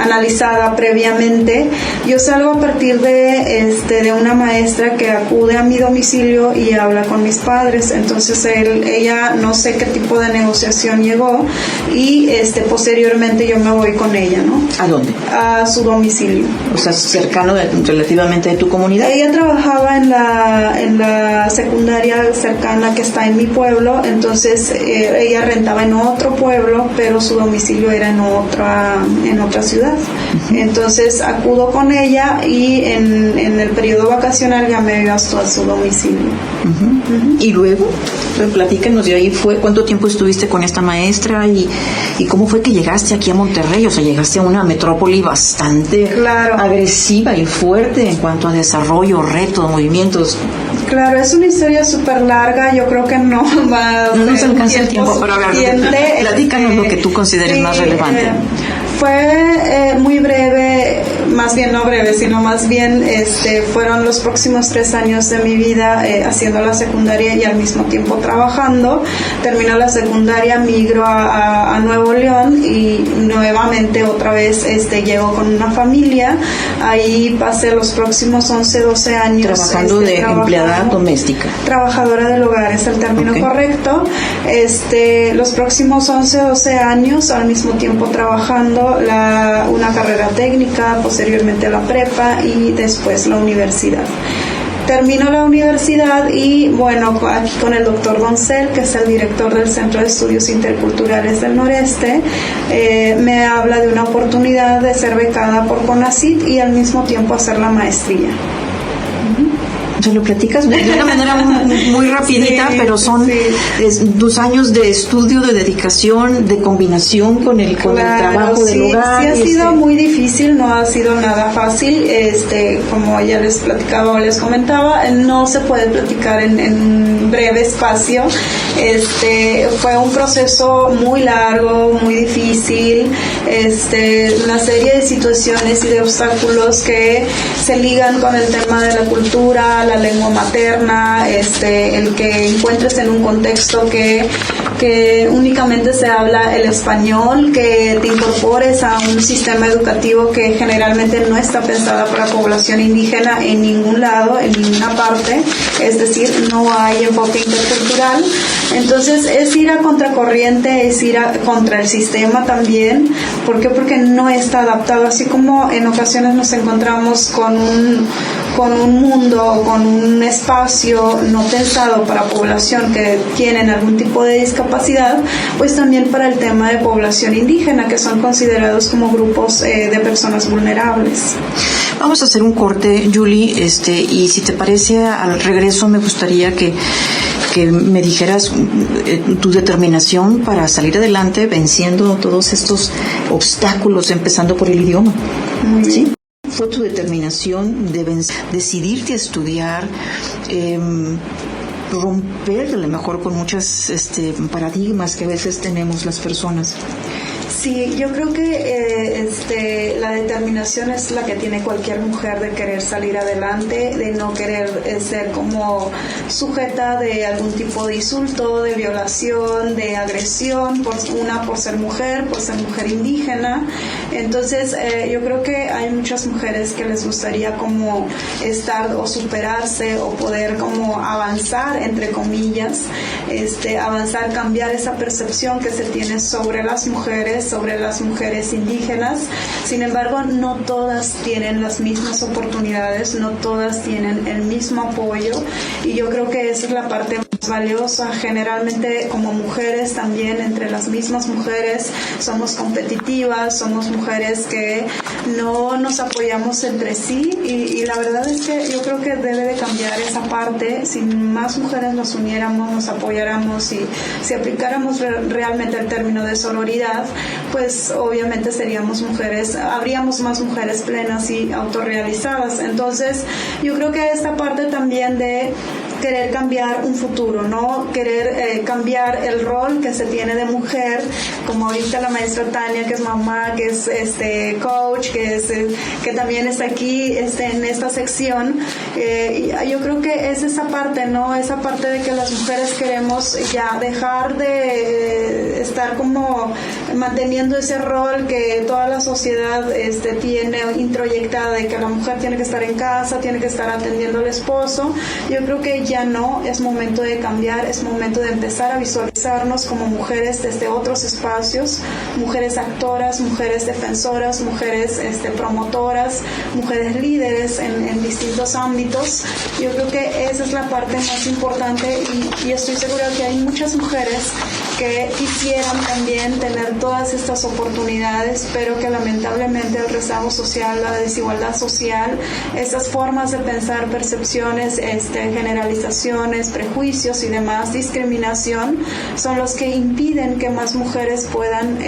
[SPEAKER 5] analizada previamente. Yo salgo a partir de una maestra que acude a mi domicilio y habla con mis padres. Entonces ella no sé qué tipo de negociación llegó y posteriormente yo me voy con ella, ¿no?
[SPEAKER 3] ¿A dónde?
[SPEAKER 5] A su domicilio.
[SPEAKER 3] O sea, cercano relativamente de tu comunidad.
[SPEAKER 5] Ella trabajaba en la secundaria cercana que está en mi pueblo, entonces ella rentaba en otro pueblo, pero su domicilio era en otra ciudad. Uh-huh. Entonces acudo con ella y en el periodo vacacional ya me iba hasta su domicilio.
[SPEAKER 3] Uh-huh. Uh-huh. Y luego, platícanos de ahí, ¿cuánto tiempo estuviste con esta maestra y cómo fue que llegaste aquí a Monterrey? O sea, llegaste a una metrópoli bastante agresiva y fuerte en cuanto a desarrollo, retos, movimientos.
[SPEAKER 5] Claro, es una historia súper larga, yo creo que no
[SPEAKER 3] nos alcanza el tiempo, pero a ver, platícanos lo que tú consideres más relevante.
[SPEAKER 5] Fue muy breve, más bien no breve, sino más bien fueron los próximos 3 años de mi vida haciendo la secundaria y al mismo tiempo trabajando. Terminó la secundaria, migro a Nuevo León y nuevamente otra vez llego con una familia. Ahí pasé los próximos 11, 12 años.
[SPEAKER 3] Trabajando de empleada doméstica.
[SPEAKER 5] Trabajadora del hogar es el término correcto. Los próximos 11, 12 años al mismo tiempo trabajando una carrera técnica, posteriormente la prepa y después la universidad. Termino la universidad y bueno, aquí con el doctor Doncel, que es el director del Centro de Estudios Interculturales del Noreste, me habla de una oportunidad de ser becada por CONACYT y al mismo tiempo hacer la maestría.
[SPEAKER 3] Se lo platicas de una manera muy rapidita, sí, pero son 2 años de estudio, de dedicación, de combinación con el trabajo del hogar.
[SPEAKER 5] Sí, ha sido muy difícil, no ha sido nada fácil. Como ya les platicaba o les comentaba, no se puede platicar en breve espacio. Fue un proceso muy largo, muy difícil, una serie de situaciones y de obstáculos que se ligan con el tema de la cultura, la lengua materna, el que encuentres en un contexto que únicamente se habla el español, que te incorpores a un sistema educativo que generalmente no está pensada para población indígena en ningún lado, en ninguna parte, es decir, no hay enfoque intercultural. Entonces es ir a contracorriente, es ir contra el sistema también. ¿Por qué? Porque no está adaptado, así como en ocasiones nos encontramos con un mundo, con un espacio no pensado para población que tienen algún tipo de discapacidad, pues también para el tema de población indígena, que son considerados como grupos de personas vulnerables.
[SPEAKER 3] Vamos a hacer un corte, Julie, y si te parece, al regreso me gustaría que me dijeras tu determinación para salir adelante venciendo todos estos obstáculos, empezando por el idioma. ¿Sí? ¿Fue tu determinación de decidirte a estudiar, romper a lo mejor con muchos paradigmas que a veces tenemos las personas?
[SPEAKER 5] Sí, yo creo que la determinación es la que tiene cualquier mujer de querer salir adelante, de no querer ser como sujeta de algún tipo de insulto, de violación, de agresión, por ser mujer indígena. Entonces, yo creo que hay muchas mujeres que les gustaría como estar o superarse o poder como avanzar, entre comillas, avanzar, cambiar esa percepción que se tiene sobre las mujeres indígenas. Sin embargo, no todas tienen las mismas oportunidades, no todas tienen el mismo apoyo, y yo creo que esa es la parte más valiosa. Generalmente como mujeres también, entre las mismas mujeres, somos competitivas, somos mujeres que no nos apoyamos entre sí, y la verdad es que yo creo que debe de cambiar esa parte. Si más mujeres nos uniéramos, nos apoyáramos y si aplicáramos realmente el término de sororidad, pues obviamente habríamos más mujeres plenas y autorrealizadas. Entonces yo creo que esta parte también de querer cambiar un futuro, ¿no? Querer cambiar el rol que se tiene de mujer, como ahorita la maestra Tania, que es mamá, que es coach, que también está aquí en esta sección. Yo creo que es esa parte, ¿no? Esa parte de que las mujeres queremos ya dejar de estar como manteniendo ese rol que toda la sociedad tiene introyectada, de que la mujer tiene que estar en casa, tiene que estar atendiendo al esposo. Yo creo que ya no, es momento de cambiar, es momento de empezar a visualizarnos como mujeres desde otros espacios, mujeres actoras, mujeres defensoras, mujeres promotoras, mujeres líderes en distintos ámbitos. Yo creo que esa es la parte más importante y estoy segura que hay muchas mujeres que quisieran también tener todas estas oportunidades, pero que lamentablemente el rezago social, la desigualdad social, esas formas de pensar, percepciones, generalizaciones, prejuicios y demás, discriminación, son los que impiden que más mujeres puedan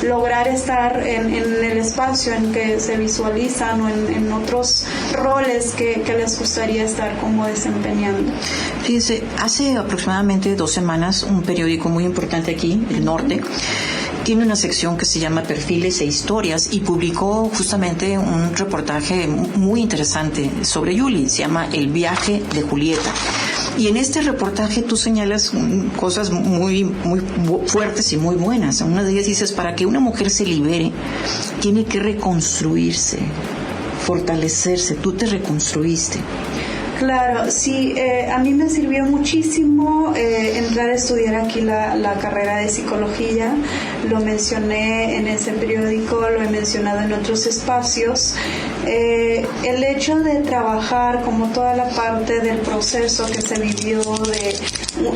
[SPEAKER 5] lograr estar en el espacio en que se visualizan o en otros roles que les gustaría estar como desempeñando.
[SPEAKER 1] Fíjense, hace aproximadamente 2 semanas un periódico muy importante aquí, El Norte, tiene una sección que se llama Perfiles e Historias y publicó justamente un reportaje muy interesante sobre Yuli, se llama El viaje de Julieta. Y en este reportaje tú señalas cosas muy fuertes y muy buenas. Una de ellas dices, para que una mujer se libere, tiene que reconstruirse, fortalecerse. Tú te reconstruiste.
[SPEAKER 5] Claro, sí, a mí me sirvió muchísimo entrar a estudiar aquí la carrera de psicología. Lo mencioné en ese periódico, lo he mencionado en otros espacios. El hecho de trabajar como toda la parte del proceso que se vivió,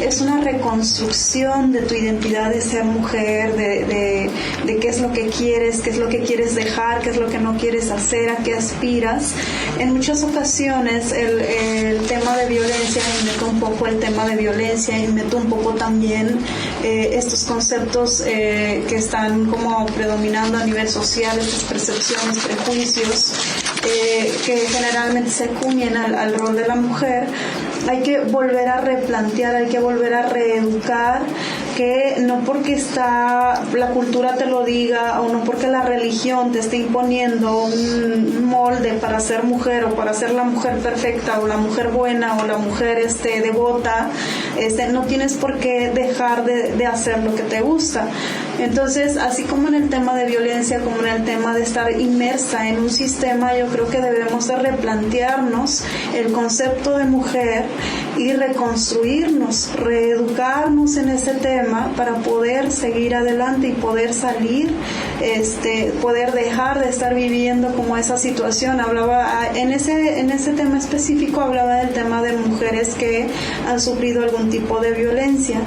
[SPEAKER 5] es una reconstrucción de tu identidad de ser mujer, de qué es lo que quieres dejar, qué es lo que no quieres hacer, a qué aspiras. En muchas ocasiones el tema de violencia, y meto un poco el tema de violencia y meto un poco también estos conceptos que están como predominando a nivel social, estas percepciones, prejuicios que generalmente se acuñan al rol de la mujer. Hay que volver a replantear, hay que volver a reeducar, que no porque la cultura te lo diga o no porque la religión te esté imponiendo un molde para ser mujer o para ser la mujer perfecta o la mujer buena o la mujer devota, no tienes por qué dejar de hacer lo que te gusta. Entonces, así como en el tema de violencia, como en el tema de estar inmersa en un sistema, yo creo que debemos de replantearnos el concepto de mujer y reconstruirnos, reeducarnos en ese tema para poder seguir adelante y poder salir, poder dejar de estar viviendo como esa situación. Hablaba en ese tema específico, hablaba del tema de mujeres que han sufrido algún tipo de violencia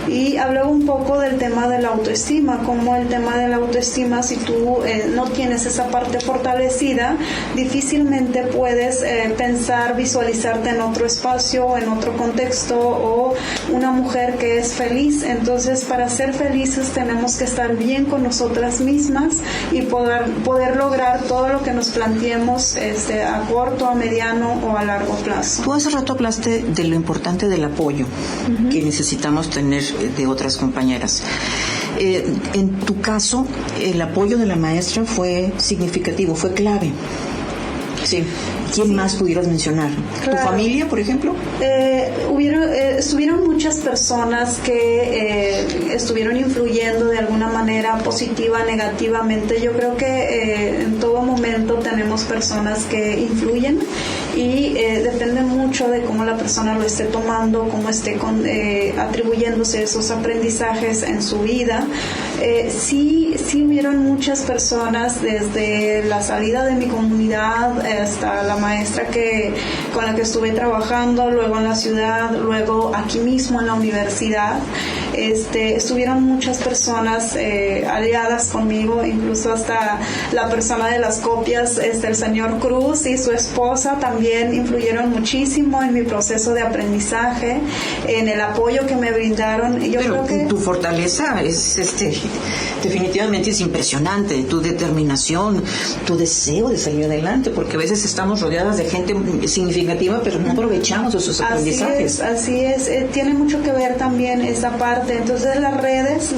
[SPEAKER 5] y hablaba un poco del tema de la autoestima, como el tema de la autoestima, si tú no tienes esa parte fortalecida, difícilmente puedes pensar, visualizarte en otro espacio, en otro contexto, o una mujer que es feliz. Entonces, para ser felices tenemos que estar bien con nosotras mismas y poder lograr todo lo que nos planteemos a corto, a mediano o a largo plazo.
[SPEAKER 1] Tú hace rato hablaste de lo importante del apoyo que necesitamos tener de otras compañeras. En tu caso, el apoyo de la maestra fue significativo, fue clave. Sí. ¿Quién más pudieras mencionar? Claro. ¿Tu familia, por ejemplo?
[SPEAKER 5] Estuvieron muchas personas que estuvieron influyendo de alguna manera positiva, negativamente. Yo creo que en todo momento tenemos personas que influyen y depende mucho de cómo la persona lo esté tomando, cómo esté atribuyéndose esos aprendizajes en su vida. Sí hubieron muchas personas, desde la salida de mi comunidad hasta la maestra con la que estuve trabajando, luego en la ciudad, luego aquí mismo en la universidad. Estuvieron muchas personas aliadas conmigo, incluso hasta la persona de las copias, el señor Cruz y su esposa también influyeron muchísimo en mi proceso de aprendizaje, en el apoyo que me brindaron. Yo
[SPEAKER 1] Pero
[SPEAKER 5] creo que
[SPEAKER 1] tu fortaleza es definitivamente es impresionante, tu determinación, tu deseo de salir adelante, porque a veces estamos rodeadas de gente significativa, pero no aprovechamos esos aprendizajes.
[SPEAKER 5] Así es, tiene mucho que ver también esa parte. Entonces las redes,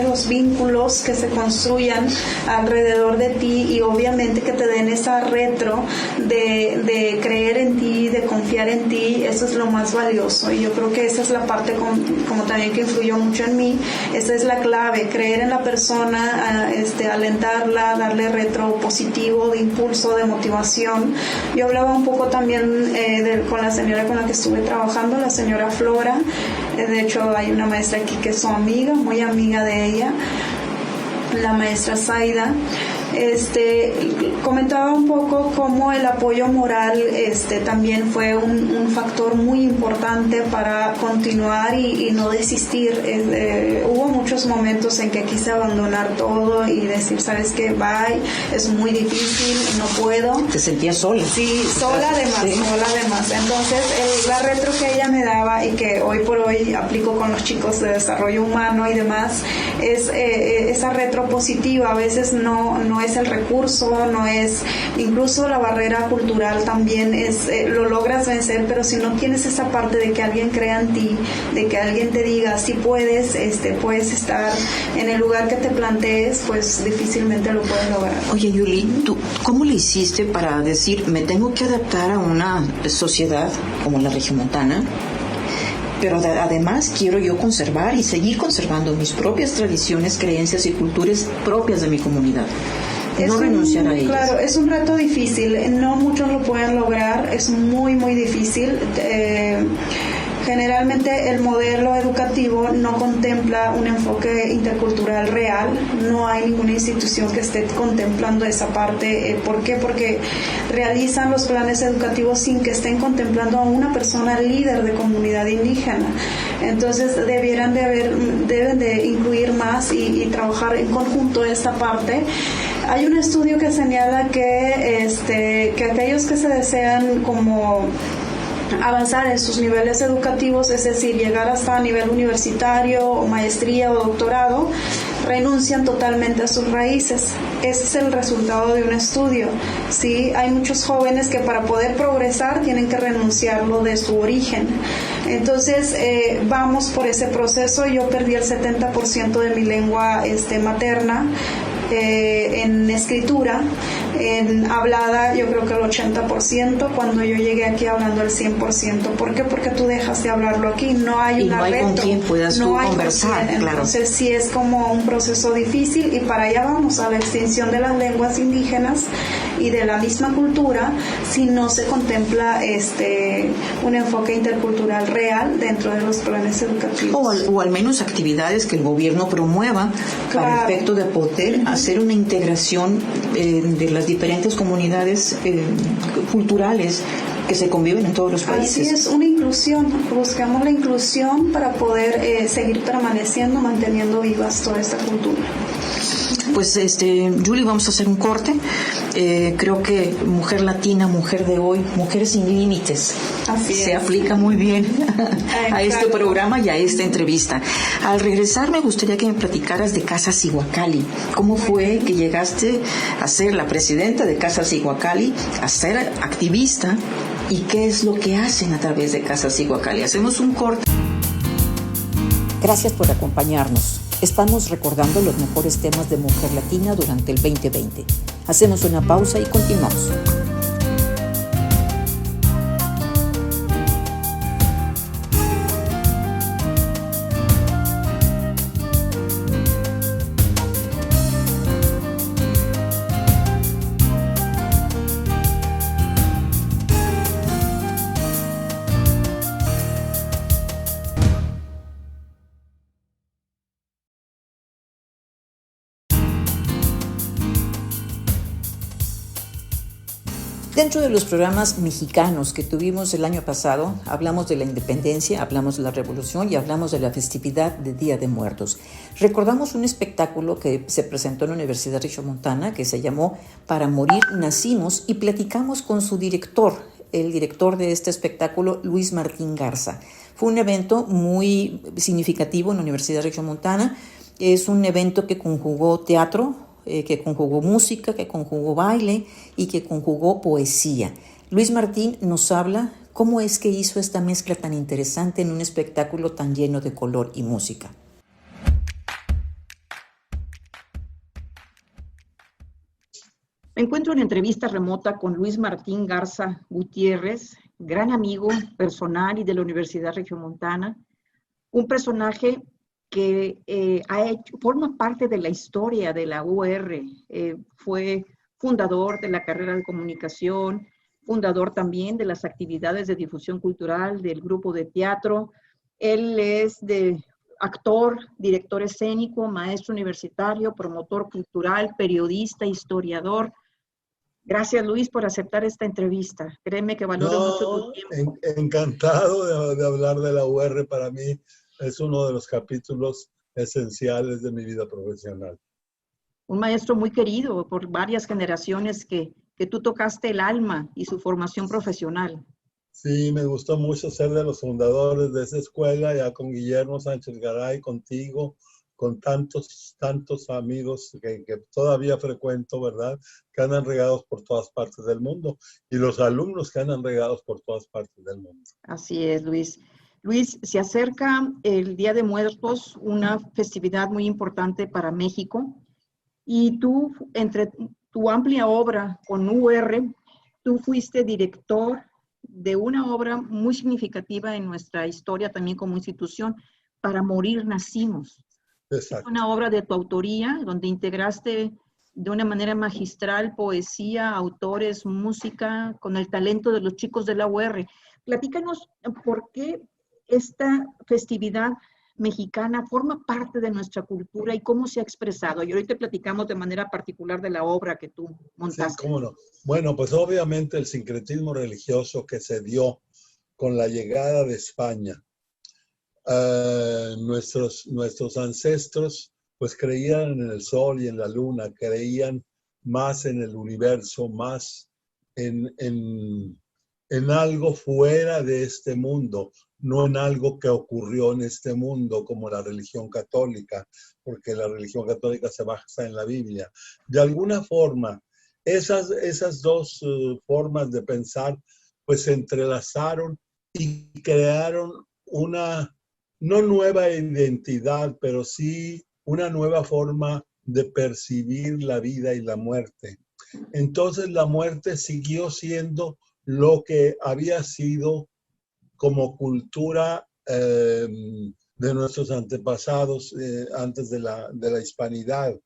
[SPEAKER 5] los vínculos que se construyan alrededor de ti y obviamente que te den esa retro de creer en ti, de confiar en ti, eso es lo más valioso. Y yo creo que esa es la parte como también que influyó mucho en mí. Esa es la clave, creer en la persona, alentarla, darle retro positivo, de impulso, de motivación. Yo hablaba un poco también con la señora con la que estuve trabajando, la señora Flora. De hecho, hay una maestra aquí que es su amiga, muy amiga de ella, la maestra Zaida. Comentaba un poco cómo el apoyo moral también fue un factor muy importante para continuar y no desistir. Hubo muchos momentos en que quise abandonar todo y decir, ¿sabes qué? Bye, es muy difícil, no puedo.
[SPEAKER 1] ¿Te sentías sola?
[SPEAKER 5] Sí, sola además,
[SPEAKER 1] sí.
[SPEAKER 5] sola además. Entonces, la retro que ella me daba y que hoy por hoy aplico con los chicos de desarrollo humano y demás, es esa retro positiva. A veces no es el recurso, no es, incluso la barrera cultural también es, lo logras vencer, pero si no tienes esa parte de que alguien crea en ti, de que alguien te diga si puedes, puedes estar en el lugar que te plantees, pues difícilmente lo puedes lograr.
[SPEAKER 1] Oye, Yuli, ¿tú cómo le hiciste para decir, me tengo que adaptar a una sociedad como la regiomontana, pero además quiero yo conservar y seguir conservando mis propias tradiciones, creencias y culturas propias de mi comunidad? No renunciar a ellas.
[SPEAKER 5] Claro, es un reto difícil, no muchos lo pueden lograr, es muy, muy difícil. Generalmente el modelo educativo no contempla un enfoque intercultural real, no hay ninguna institución que esté contemplando esa parte. ¿Por qué? Porque realizan los planes educativos sin que estén contemplando a una persona líder de comunidad indígena. Entonces deben de incluir más y trabajar en conjunto esta parte. Hay un estudio que señala que aquellos que se desean como avanzar en sus niveles educativos, es decir, llegar hasta nivel universitario o maestría o doctorado, renuncian totalmente a sus raíces. Ese es el resultado de un estudio. ¿Sí? Hay muchos jóvenes que para poder progresar tienen que renunciarlo de su origen. Entonces, vamos por ese proceso. Yo perdí el 70% de mi lengua materna. En escritura, en hablada yo creo que el 80%, cuando yo llegué aquí hablando el 100%. ¿Por qué? Porque tú dejas de hablarlo aquí, no hay
[SPEAKER 1] y
[SPEAKER 5] una
[SPEAKER 1] no hay
[SPEAKER 5] retro,
[SPEAKER 1] con quien puedas
[SPEAKER 5] no
[SPEAKER 1] tú
[SPEAKER 5] hay
[SPEAKER 1] conversar, claro.
[SPEAKER 5] Entonces sí es como un proceso difícil y para allá vamos, a la extinción de las lenguas indígenas y de la misma cultura, si no se contempla un enfoque intercultural real dentro de los planes educativos.
[SPEAKER 1] O al menos actividades que el gobierno promueva, claro, para efecto de poder hacer una integración de las diferentes comunidades culturales que se conviven en todos los países.
[SPEAKER 5] Así es, una inclusión. Buscamos la inclusión para poder seguir permaneciendo, manteniendo vivas toda esta cultura.
[SPEAKER 1] Pues Yuli, vamos a hacer un corte. Creo que Mujer Latina, Mujer de Hoy, Mujer Sin Límites, se aplica muy bien a este programa y a esta entrevista. Al regresar me gustaría que me platicaras de Casas Iguacali. ¿Cómo fue que llegaste a ser la presidenta de Casas Iguacali, a ser activista, y qué es lo que hacen a través de Casas Iguacali? Hacemos un corte. Gracias por acompañarnos. Estamos recordando los mejores temas de Mujer Latina durante el 2020. Hacemos una pausa y continuamos. Dentro de los programas mexicanos que tuvimos el año pasado, hablamos de la independencia, hablamos de la revolución y hablamos de la festividad de Día de Muertos. Recordamos un espectáculo que se presentó en la Universidad Regiomontana que se llamó Para Morir Nacimos y platicamos con su director, el director de este espectáculo, Luis Martín Garza. Fue un evento muy significativo en la Universidad Regiomontana. Es un evento que conjugó teatro, que conjugó música, que conjugó baile y que conjugó poesía. Luis Martín nos habla cómo es que hizo esta mezcla tan interesante en un espectáculo tan lleno de color y música.
[SPEAKER 3] Me encuentro en entrevista remota con Luis Martín Garza Gutiérrez, gran amigo personal y de la Universidad Regiomontana, un personaje que forma parte de la historia de la UR, fue fundador de la carrera de comunicación, fundador también de las actividades de difusión cultural, del grupo de teatro. Él es actor, director escénico, maestro universitario, promotor cultural, periodista, historiador. Gracias, Luis, por aceptar esta entrevista. Créeme que valoro mucho tu tiempo.
[SPEAKER 6] Encantado de hablar de la UR. Para mí es uno de los capítulos esenciales de mi vida profesional.
[SPEAKER 3] Un maestro muy querido por varias generaciones que tú tocaste el alma y su formación profesional.
[SPEAKER 6] Sí, me gustó mucho ser de los fundadores de esa escuela, ya con Guillermo Sánchez Garay, contigo, con tantos amigos que todavía frecuento, ¿verdad? Que andan regados por todas partes del mundo, y los alumnos que andan regados por todas partes del mundo.
[SPEAKER 3] Así es, Luis. Luis, se acerca el Día de Muertos, una festividad muy importante para México, y tú, entre tu amplia obra con UR, tú fuiste director de una obra muy significativa en nuestra historia también como institución, Para Morir Nacimos.
[SPEAKER 6] Exacto.
[SPEAKER 3] Es una obra de tu autoría, donde integraste de una manera magistral poesía, autores, música, con el talento de los chicos de la UR. Platícanos por qué esta festividad mexicana forma parte de nuestra cultura y cómo se ha expresado. Y ahorita platicamos de manera particular de la obra que tú montaste.
[SPEAKER 6] Sí, cómo no. Bueno, pues obviamente el sincretismo religioso que se dio con la llegada de España. Nuestros ancestros pues creían en el sol y en la luna, creían más en el universo, más en algo fuera de este mundo, no en algo que ocurrió en este mundo como la religión católica, porque la religión católica se basa en la Biblia. De alguna forma, esas dos formas de pensar pues se entrelazaron y crearon una, no nueva identidad, pero sí una nueva forma de percibir la vida y la muerte. Entonces la muerte siguió siendo lo que había sido como cultura de nuestros antepasados antes de la hispanidad.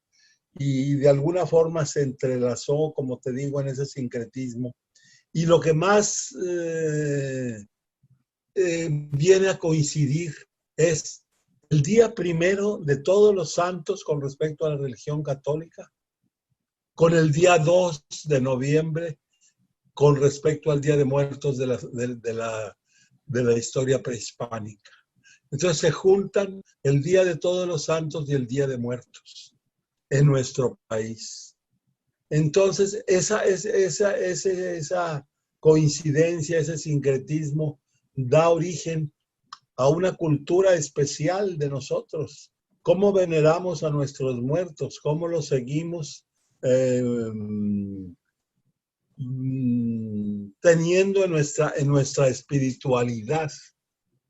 [SPEAKER 6] Y de alguna forma se entrelazó, como te digo, en ese sincretismo. Y lo que más viene a coincidir es el día primero de todos los santos con respecto a la religión católica, con el día 2 de noviembre con respecto al Día de Muertos de la historia prehispánica. Entonces se juntan el Día de Todos los Santos y el Día de Muertos en nuestro país. Entonces esa coincidencia, ese sincretismo da origen a una cultura especial de nosotros. ¿Cómo veneramos a nuestros muertos? ¿Cómo los seguimos teniendo en nuestra espiritualidad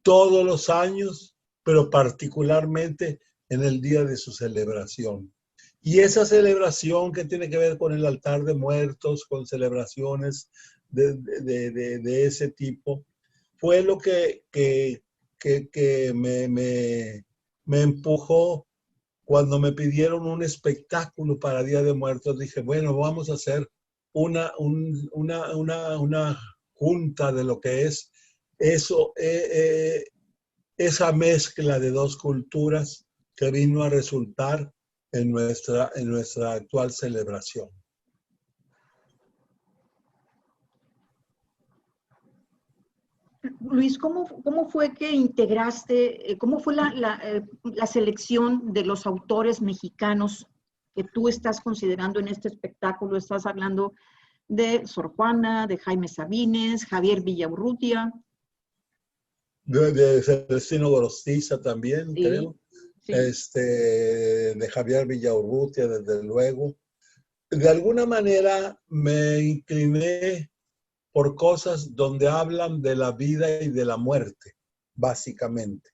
[SPEAKER 6] todos los años, pero particularmente en el día de su celebración? Y esa celebración que tiene que ver con el altar de muertos, con celebraciones de ese tipo, fue lo que me empujó cuando me pidieron un espectáculo para Día de Muertos. Dije, bueno, vamos a hacer una junta de lo que es eso, esa mezcla de dos culturas que vino a resultar en nuestra actual celebración.
[SPEAKER 3] Luis, ¿cómo fue que integraste, cómo fue la selección de los autores mexicanos que tú estás considerando en este espectáculo? Estás hablando de Sor Juana, de Jaime Sabines, Javier Villaurrutia.
[SPEAKER 6] De Celestino Gorostiza también, sí, creo. Sí. De Javier Villaurrutia, desde luego. De alguna manera me incliné por cosas donde hablan de la vida y de la muerte, básicamente.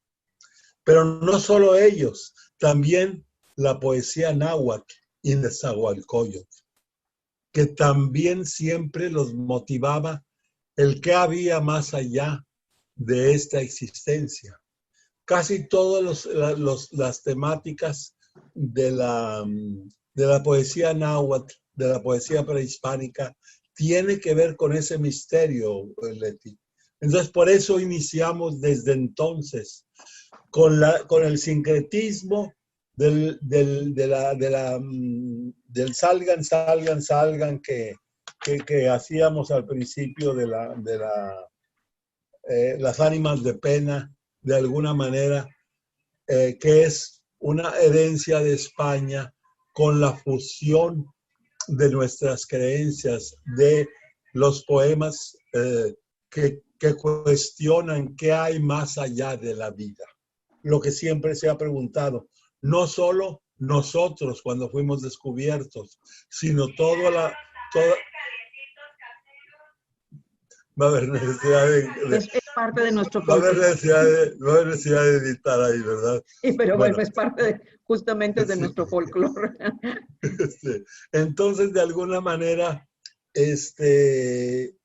[SPEAKER 6] Pero no solo ellos, también la poesía náhuatl y Nezahualcóyotl. que también siempre los motivaba el que había más allá de esta existencia. Casi todas las temáticas de la poesía náhuatl, de la poesía prehispánica, tiene que ver con ese misterio, Leti. Entonces, por eso iniciamos desde entonces, con el sincretismo del salgan, salgan, salgan que hacíamos al principio de las ánimas de pena, de alguna manera, que es una herencia de España con la fusión de nuestras creencias, de los poemas que cuestionan qué hay más allá de la vida. Lo que siempre se ha preguntado, no solo nosotros cuando fuimos descubiertos, sino toda va a haber necesidad
[SPEAKER 7] es parte de nuestro
[SPEAKER 6] va a haber
[SPEAKER 7] folclore.
[SPEAKER 6] necesidad de editar ahí, ¿verdad?
[SPEAKER 7] Pero bueno, es parte justamente de nuestro folclore.
[SPEAKER 6] Entonces, de alguna manera, de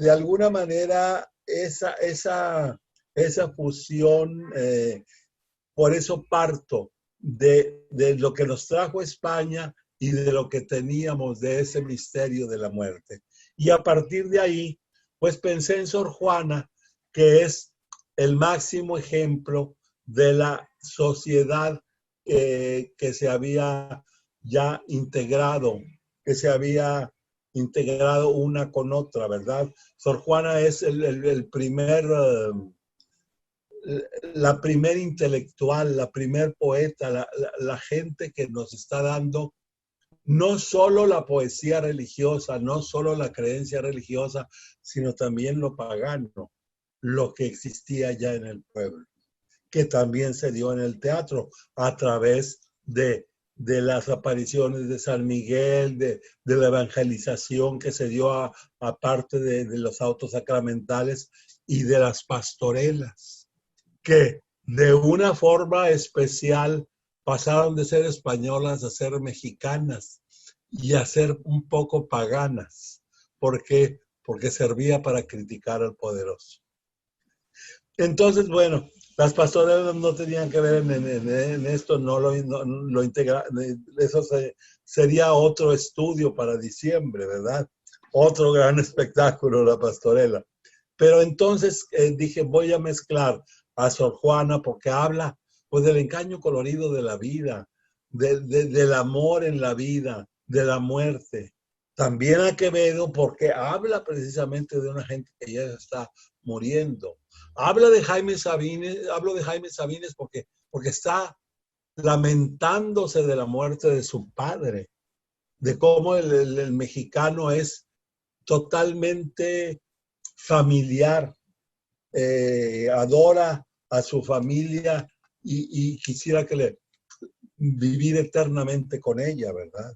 [SPEAKER 6] alguna manera, esa fusión, por eso parto de lo que nos trajo España y de lo que teníamos de ese misterio de la muerte. Y a partir de ahí, pues pensé en Sor Juana, que es el máximo ejemplo de la sociedad que se había ya integrado, que se había integrado una con otra, ¿verdad? Sor Juana es la primer intelectual, la primer poeta, la gente que nos está dando no solo la poesía religiosa, no solo la creencia religiosa, sino también lo pagano, lo que existía ya en el pueblo, que también se dio en el teatro a través de las apariciones de San Miguel, de la evangelización que se dio aparte de los autos sacramentales y de las pastorelas, que de una forma especial pasaron de ser españolas a ser mexicanas y a ser un poco paganas. ¿Por qué? Porque servía para criticar al poderoso. Entonces, bueno, las pastorelas no tenían que ver en esto, no lo integra, eso sería otro estudio para diciembre, ¿verdad? Otro gran espectáculo, la pastorela. Pero entonces dije, voy a mezclar a Sor Juana porque habla pues del engaño colorido de la vida, del amor en la vida, de la muerte. También a Quevedo porque habla precisamente de una gente que ya está muriendo. Hablo de Jaime Sabines porque está lamentándose de la muerte de su padre, de cómo el mexicano es totalmente familiar, adora a su familia y quisiera vivir eternamente con ella, ¿verdad?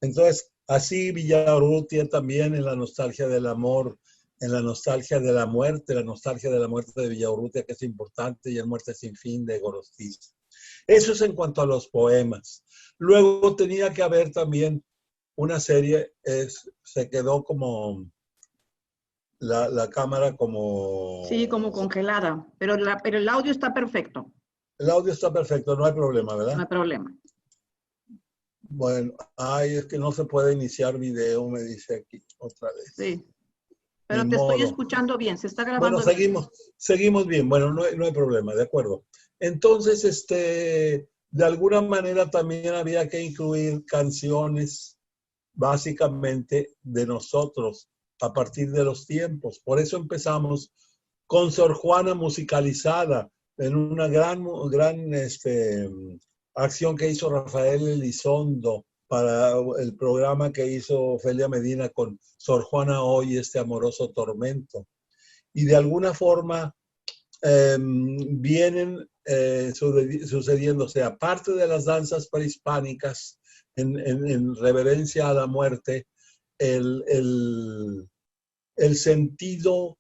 [SPEAKER 6] Entonces, así Villaurrutia también en la nostalgia del amor, en la nostalgia de la muerte de Villaurrutia, que es importante, y en Muerte sin fin de Gorostiza. Eso es en cuanto a los poemas. Luego tenía que haber también una serie, se quedó como la cámara como...
[SPEAKER 7] Sí, como congelada, pero el audio está perfecto.
[SPEAKER 6] El audio está perfecto, no hay problema, ¿verdad?
[SPEAKER 7] No hay problema.
[SPEAKER 6] Bueno, es que no se puede iniciar video, me dice aquí otra vez.
[SPEAKER 7] Sí, pero te estoy escuchando bien, se está grabando.
[SPEAKER 6] Bueno, seguimos bien, bueno, no hay problema, de acuerdo. Entonces, de alguna manera también había que incluir canciones básicamente de nosotros a partir de los tiempos. Por eso empezamos con Sor Juana musicalizada en una gran acción que hizo Rafael Elizondo para el programa que hizo Ofelia Medina con Sor Juana Hoy, este amoroso tormento. Y de alguna forma vienen sucediéndose, aparte de las danzas prehispánicas, en reverencia a la muerte, el sentido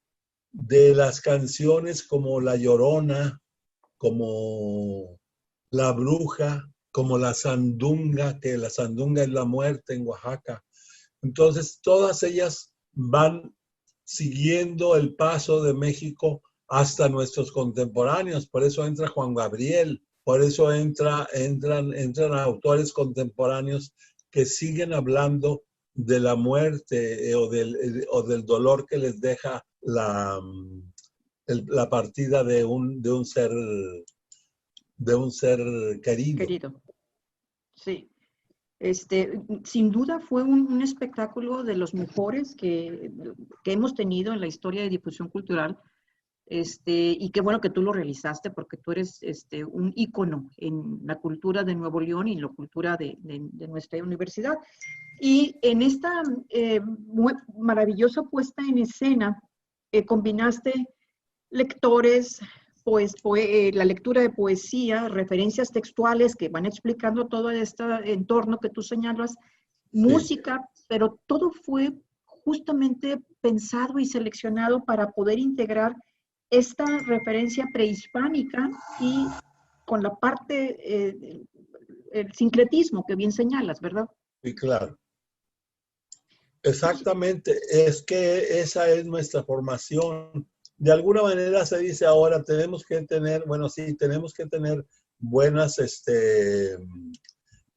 [SPEAKER 6] de las canciones como La Llorona, como La Bruja, como la sandunga, que la sandunga es la muerte en Oaxaca. Entonces, todas ellas van siguiendo el paso de México hasta nuestros contemporáneos. Por eso entra Juan Gabriel, por eso entran autores contemporáneos que siguen hablando de la muerte o del dolor que les deja la partida de un ser querido.
[SPEAKER 7] Querido. Sí. Sin duda fue un espectáculo de los mejores que hemos tenido en la historia de difusión cultural. Y qué bueno que tú lo realizaste, porque tú eres un ícono en la cultura de Nuevo León y la cultura de nuestra universidad. Y en esta maravillosa puesta en escena, combinaste lectores, la lectura de poesía, referencias textuales que van explicando todo este entorno que tú señalas, música, pero todo fue justamente pensado y seleccionado para poder integrar esta referencia prehispánica y con la parte, el sincretismo que bien señalas, ¿verdad?
[SPEAKER 6] Sí, claro. Exactamente, es que esa es nuestra formación. De alguna manera se dice ahora, tenemos que tener buenas,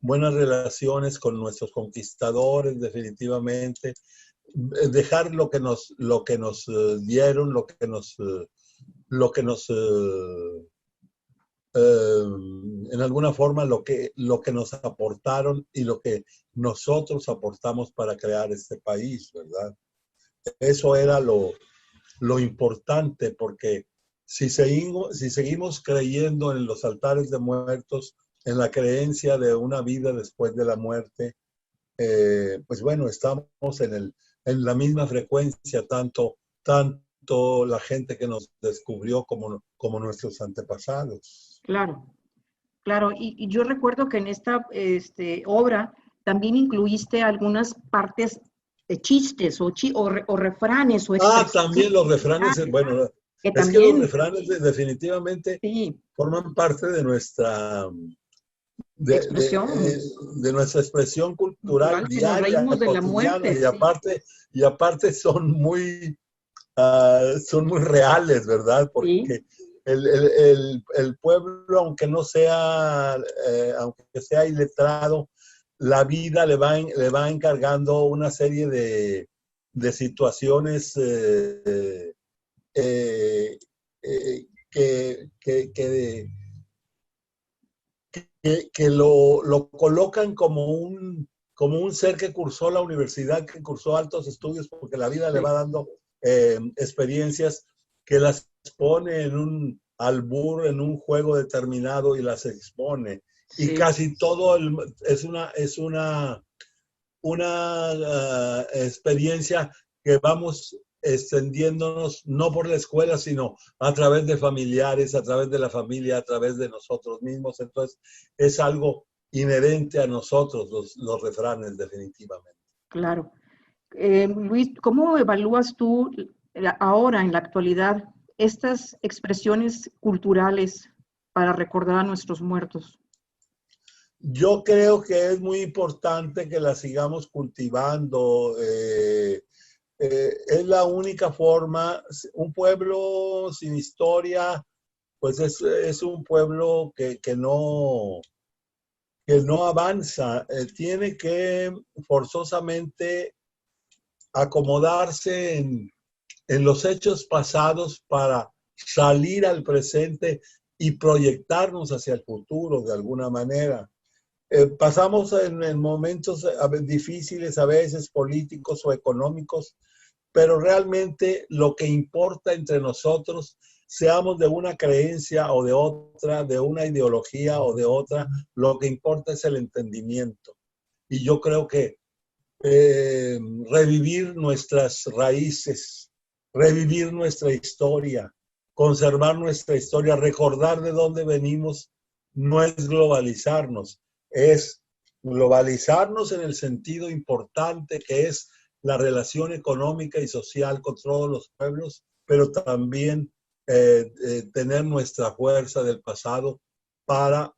[SPEAKER 6] buenas relaciones con nuestros conquistadores, definitivamente. Dejar lo que nos dieron, en alguna forma lo que nos aportaron y lo que nosotros aportamos para crear este país, ¿verdad? Eso era lo importante, porque si seguimos creyendo en los altares de muertos, en la creencia de una vida después de la muerte, pues bueno, estamos en la misma frecuencia, tanto la gente que nos descubrió como nuestros antepasados.
[SPEAKER 7] Claro, claro. Y yo recuerdo que en esta obra también incluiste algunas partes de chistes o refranes o expresiones.
[SPEAKER 6] También los refranes, bueno,
[SPEAKER 7] que
[SPEAKER 6] es que los refranes definitivamente forman parte de nuestra de nuestra expresión cultural diaria,
[SPEAKER 7] nos reímos de la muerte,
[SPEAKER 6] y aparte son muy reales, ¿verdad? Porque el pueblo, aunque sea iletrado, la vida le va encargando una serie de situaciones que lo colocan como un ser que cursó la universidad, que cursó altos estudios, porque la vida le va dando experiencias que las pone en un albur, en un juego determinado y las expone. Sí. Y casi todo es una experiencia que vamos extendiéndonos no por la escuela, sino a través de familiares, a través de la familia, a través de nosotros mismos. Entonces, es algo inherente a nosotros, los refranes, definitivamente.
[SPEAKER 7] Claro. Luis, ¿cómo evalúas tú ahora, en la actualidad, estas expresiones culturales para recordar a nuestros muertos?
[SPEAKER 6] Yo creo que es muy importante que las sigamos cultivando. Es la única forma. Un pueblo sin historia, pues es un pueblo que no avanza. Tiene que forzosamente acomodarse en los hechos pasados para salir al presente y proyectarnos hacia el futuro de alguna manera. Pasamos en momentos difíciles, a veces políticos o económicos, pero realmente lo que importa entre nosotros, seamos de una creencia o de otra, de una ideología o de otra, lo que importa es el entendimiento. Y yo creo que revivir nuestras raíces, revivir nuestra historia, conservar nuestra historia, recordar de dónde venimos, no es globalizarnos, es globalizarnos en el sentido importante que es la relación económica y social con todos los pueblos, pero también tener nuestra fuerza del pasado para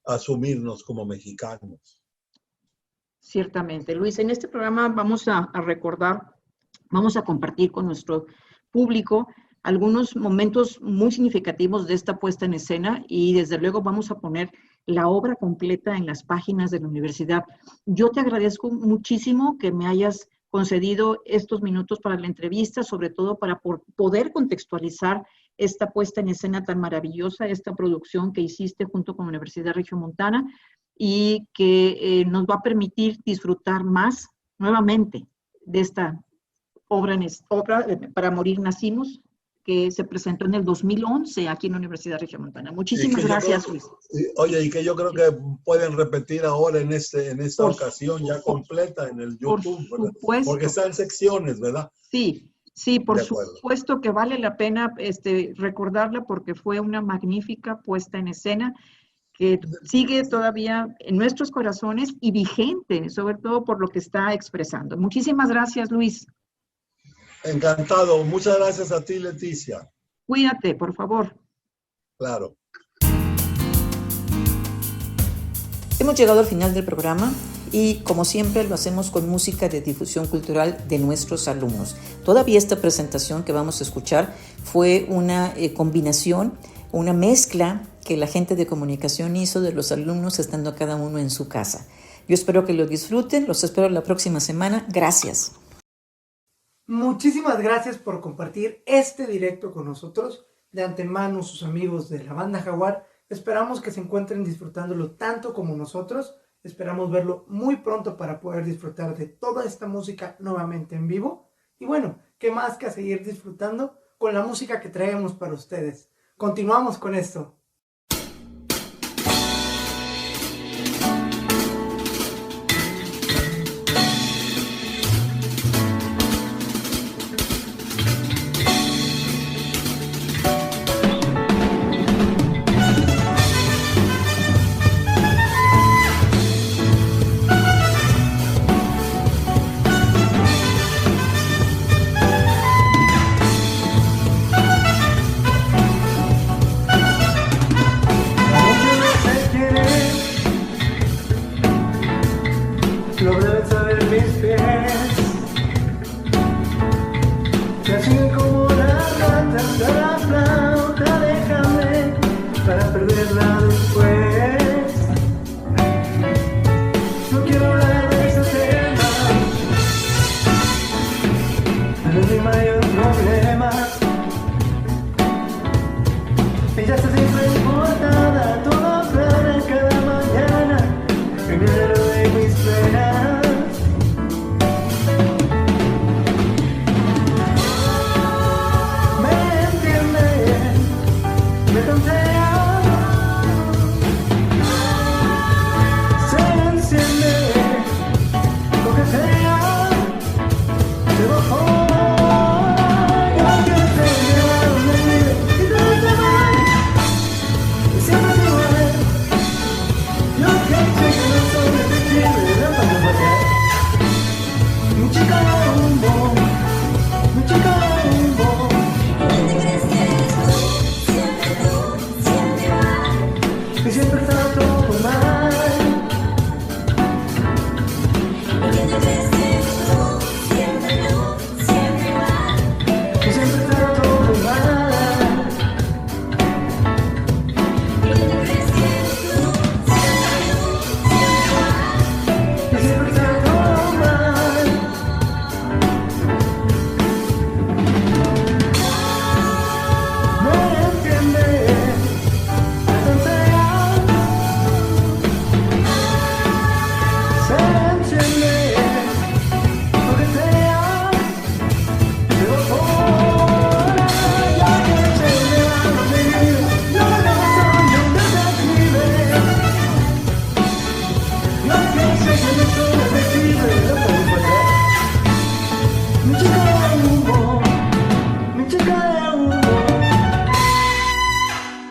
[SPEAKER 6] asumirnos como mexicanos.
[SPEAKER 7] Ciertamente. Luis, en este programa vamos a recordar, vamos a compartir con nuestro público algunos momentos muy significativos de esta puesta en escena y desde luego vamos a poner la obra completa en las páginas de la universidad. Yo te agradezco muchísimo que me hayas concedido estos minutos para la entrevista, sobre todo para poder contextualizar esta puesta en escena tan maravillosa, esta producción que hiciste junto con la Universidad Regiomontana y que nos va a permitir disfrutar más nuevamente de esta obra, Para Morir Nacimos, que se presentó en el 2011 aquí en la Universidad Regiomontana. Muchísimas gracias, Luis.
[SPEAKER 6] Oye, y que yo creo que pueden repetir ahora en esta ocasión ya completa en el YouTube,
[SPEAKER 7] por supuesto.
[SPEAKER 6] Porque está en secciones, ¿verdad?
[SPEAKER 7] Sí, por supuesto que vale la pena recordarla porque fue una magnífica puesta en escena que sigue todavía en nuestros corazones y vigente, sobre todo por lo que está expresando. Muchísimas gracias, Luis.
[SPEAKER 6] Encantado. Muchas gracias a ti, Leticia.
[SPEAKER 7] Cuídate, por favor.
[SPEAKER 6] Claro.
[SPEAKER 1] Hemos llegado al final del programa y, como siempre, lo hacemos con música de difusión cultural de nuestros alumnos. Todavía esta presentación que vamos a escuchar fue una combinación, una mezcla que la gente de comunicación hizo de los alumnos estando cada uno en su casa. Yo espero que lo disfruten, los espero la próxima semana. Gracias.
[SPEAKER 8] Muchísimas gracias por compartir este directo con nosotros. De antemano, sus amigos de la banda Jaguar, esperamos que se encuentren disfrutándolo tanto como nosotros. Esperamos verlo muy pronto para poder disfrutar de toda esta música nuevamente en vivo. Y bueno, qué más que a seguir disfrutando con la música que traemos para ustedes. Continuamos con esto.
[SPEAKER 9] Second